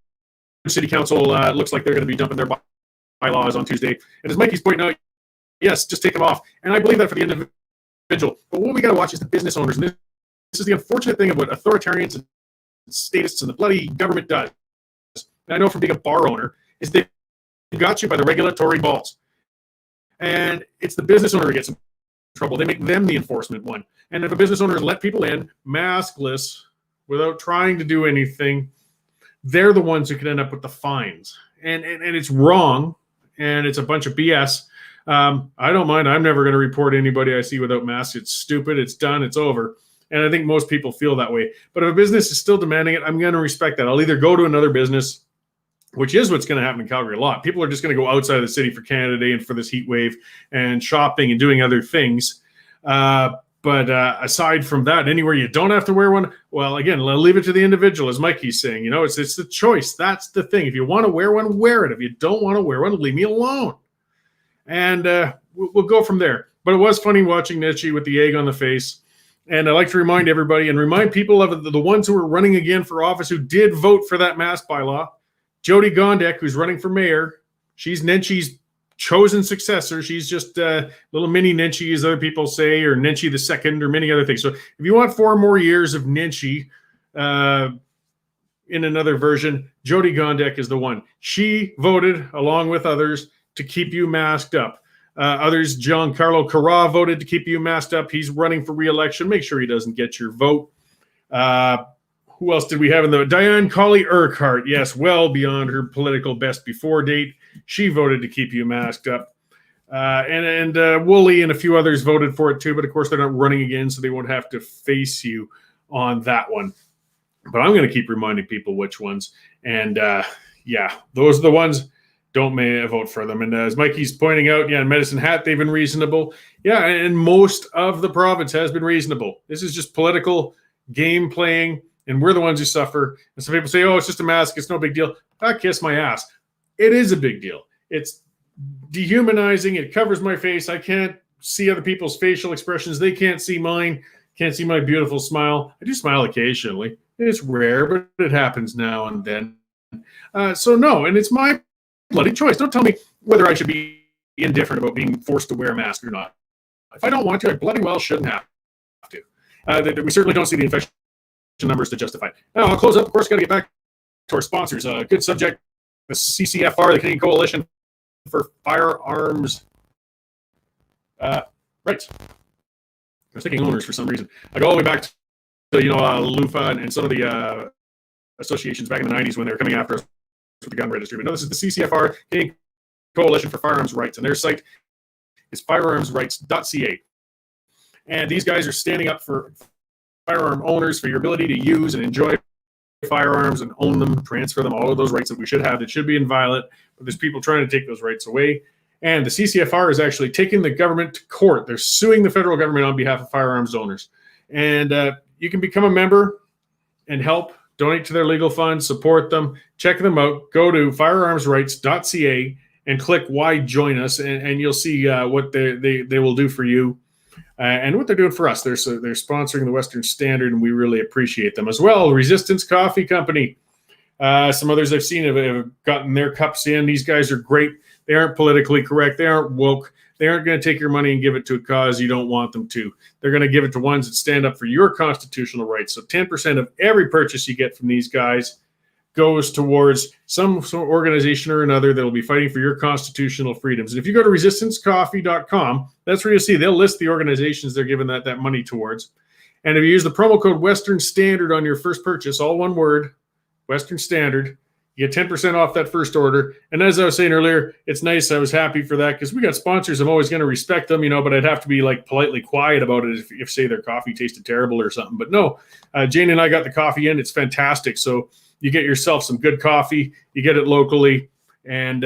City Council looks like they're going to be dumping their bylaws on Tuesday. And as Mikey's pointing out, yes, just take them off. And I believe that for the individual. But what we got to watch is the business owners. And this is the unfortunate thing of what authoritarians and statists and the bloody government does. And I know from being a bar owner, is they got you by the regulatory balls. And it's the business owner who gets in trouble. They make them the enforcement one. And if a business owner let people in maskless without trying to do anything, they're the ones who can end up with the fines. And it's wrong, and it's a bunch of BS. I don't mind. I'm never going to report anybody I see without masks. It's stupid. It's done. It's over. And I think most people feel that way. But if a business is still demanding it, I'm going to respect that. I'll either go to another business, which is what's going to happen in Calgary a lot. People are just going to go outside of the city for Canada Day and for this heat wave and shopping and doing other things. But aside from that, anywhere you don't have to wear one, well, again, I'll leave it to the individual, as Mikey's saying. It's the choice. That's the thing. If you want to wear one, wear it. If you don't want to wear one, leave me alone. And we'll go from there. But it was funny watching Nenshi with the egg on the face. And I like to remind everybody and remind people of the ones who are running again for office who did vote for that mask bylaw. Jody Gondek, who's running for mayor, she's Nenshi's chosen successor. She's just little mini Nenshi, as other people say, or Nenshi the second, or many other things. So if you want 4 more years of Nenshi in another version, Jody Gondek is the one. She voted, along with others, to keep you masked up. Others, Giancarlo Carra voted to keep you masked up. He's running for re-election. Make sure he doesn't get your vote. who else did we have in the Diane Colley Urquhart? Yes, well beyond her political best before date. She voted to keep you masked up. And Woolley and a few others voted for it too, but of course they're not running again, so they won't have to face you on that one. But I'm going to keep reminding people which ones. And yeah, those are the ones. Don't vote for them. And as Mikey's pointing out, yeah, in Medicine Hat, they've been reasonable. Yeah, and most of the province has been reasonable. This is just political game playing, and we're the ones who suffer. And some people say, oh, it's just a mask. It's no big deal. Kiss my ass. It is a big deal. It's dehumanizing. It covers my face. I can't see other people's facial expressions. They can't see mine. Can't see my beautiful smile. I do smile occasionally. It's rare, but it happens now and then. So no, and it's my bloody choice. Don't tell me whether I should be indifferent about being forced to wear a mask or not. If I don't want to, I bloody well shouldn't have to. We certainly don't see the infection numbers to justify it. Now, I'll close up. Of course, got to get back to our sponsors. Good subject, the CCFR, the Canadian Coalition for Firearms Rights. I was thinking owners for some reason. I go all the way back to LUFA and some of the associations back in the 90s when they were coming after us with the gun registry. But no, this is the CCFR, Canadian Coalition for Firearms Rights, and their site is firearmsrights.ca. And these guys are standing up for firearm owners, for your ability to use and enjoy firearms and own them, transfer them, all of those rights that we should have that should be inviolate. But there's people trying to take those rights away. And the CCFR is actually taking the government to court. They're suing the federal government on behalf of firearms owners. And you can become a member and help. Donate to their legal fund, support them, check them out. Go to firearmsrights.ca and click Why Join Us, and you'll see what they will do for you and what they're doing for us. They're sponsoring the Western Standard, and we really appreciate them as well. Resistance Coffee Company. Some others I've seen have gotten their cups in. These guys are great. They aren't politically correct. They aren't woke. They aren't going to take your money and give it to a cause you don't want them to. They're going to give it to ones that stand up for your constitutional rights. So 10% of every purchase you get from these guys goes towards some organization or another that will be fighting for your constitutional freedoms. And if you go to resistancecoffee.com, that's where you'll see they'll list the organizations they're giving that money towards. And if you use the promo code Western Standard on your first purchase, all one word, Western Standard, you get 10% off that first order. And as I was saying earlier, it's nice. I was happy for that because we got sponsors. I'm always going to respect them, but I'd have to be like politely quiet about it if say their coffee tasted terrible or something. But no, Jane and I got the coffee in. It's fantastic. So you get yourself some good coffee. You get it locally, and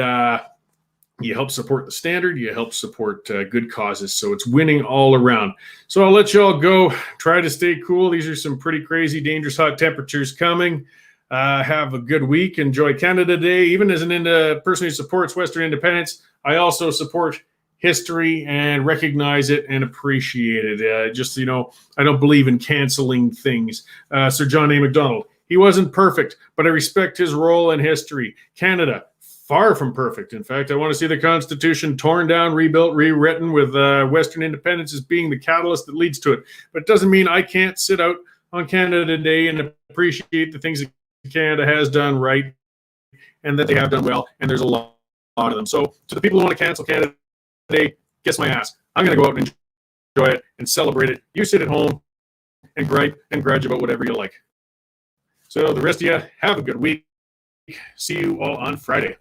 you help support the Standard. You help support good causes. So it's winning all around. So I'll let you all go. Try to stay cool. These are some pretty crazy, dangerous hot temperatures coming. Have a good week. Enjoy Canada Day. Even as a person who supports Western independence, I also support history and recognize it and appreciate it. I don't believe in canceling things. Sir John A. Macdonald, he wasn't perfect, but I respect his role in history. Canada, far from perfect. In fact, I want to see the Constitution torn down, rebuilt, rewritten with Western independence as being the catalyst that leads to it. But it doesn't mean I can't sit out on Canada Day and appreciate the things that Canada has done right and that they have done well, and there's a lot of them. So to the people who want to cancel Canada Day, kiss my ass. I'm going to go out and enjoy it and celebrate it. You sit at home and gripe and grudge about whatever you like. So the rest of you, have a good week. See you all on Friday.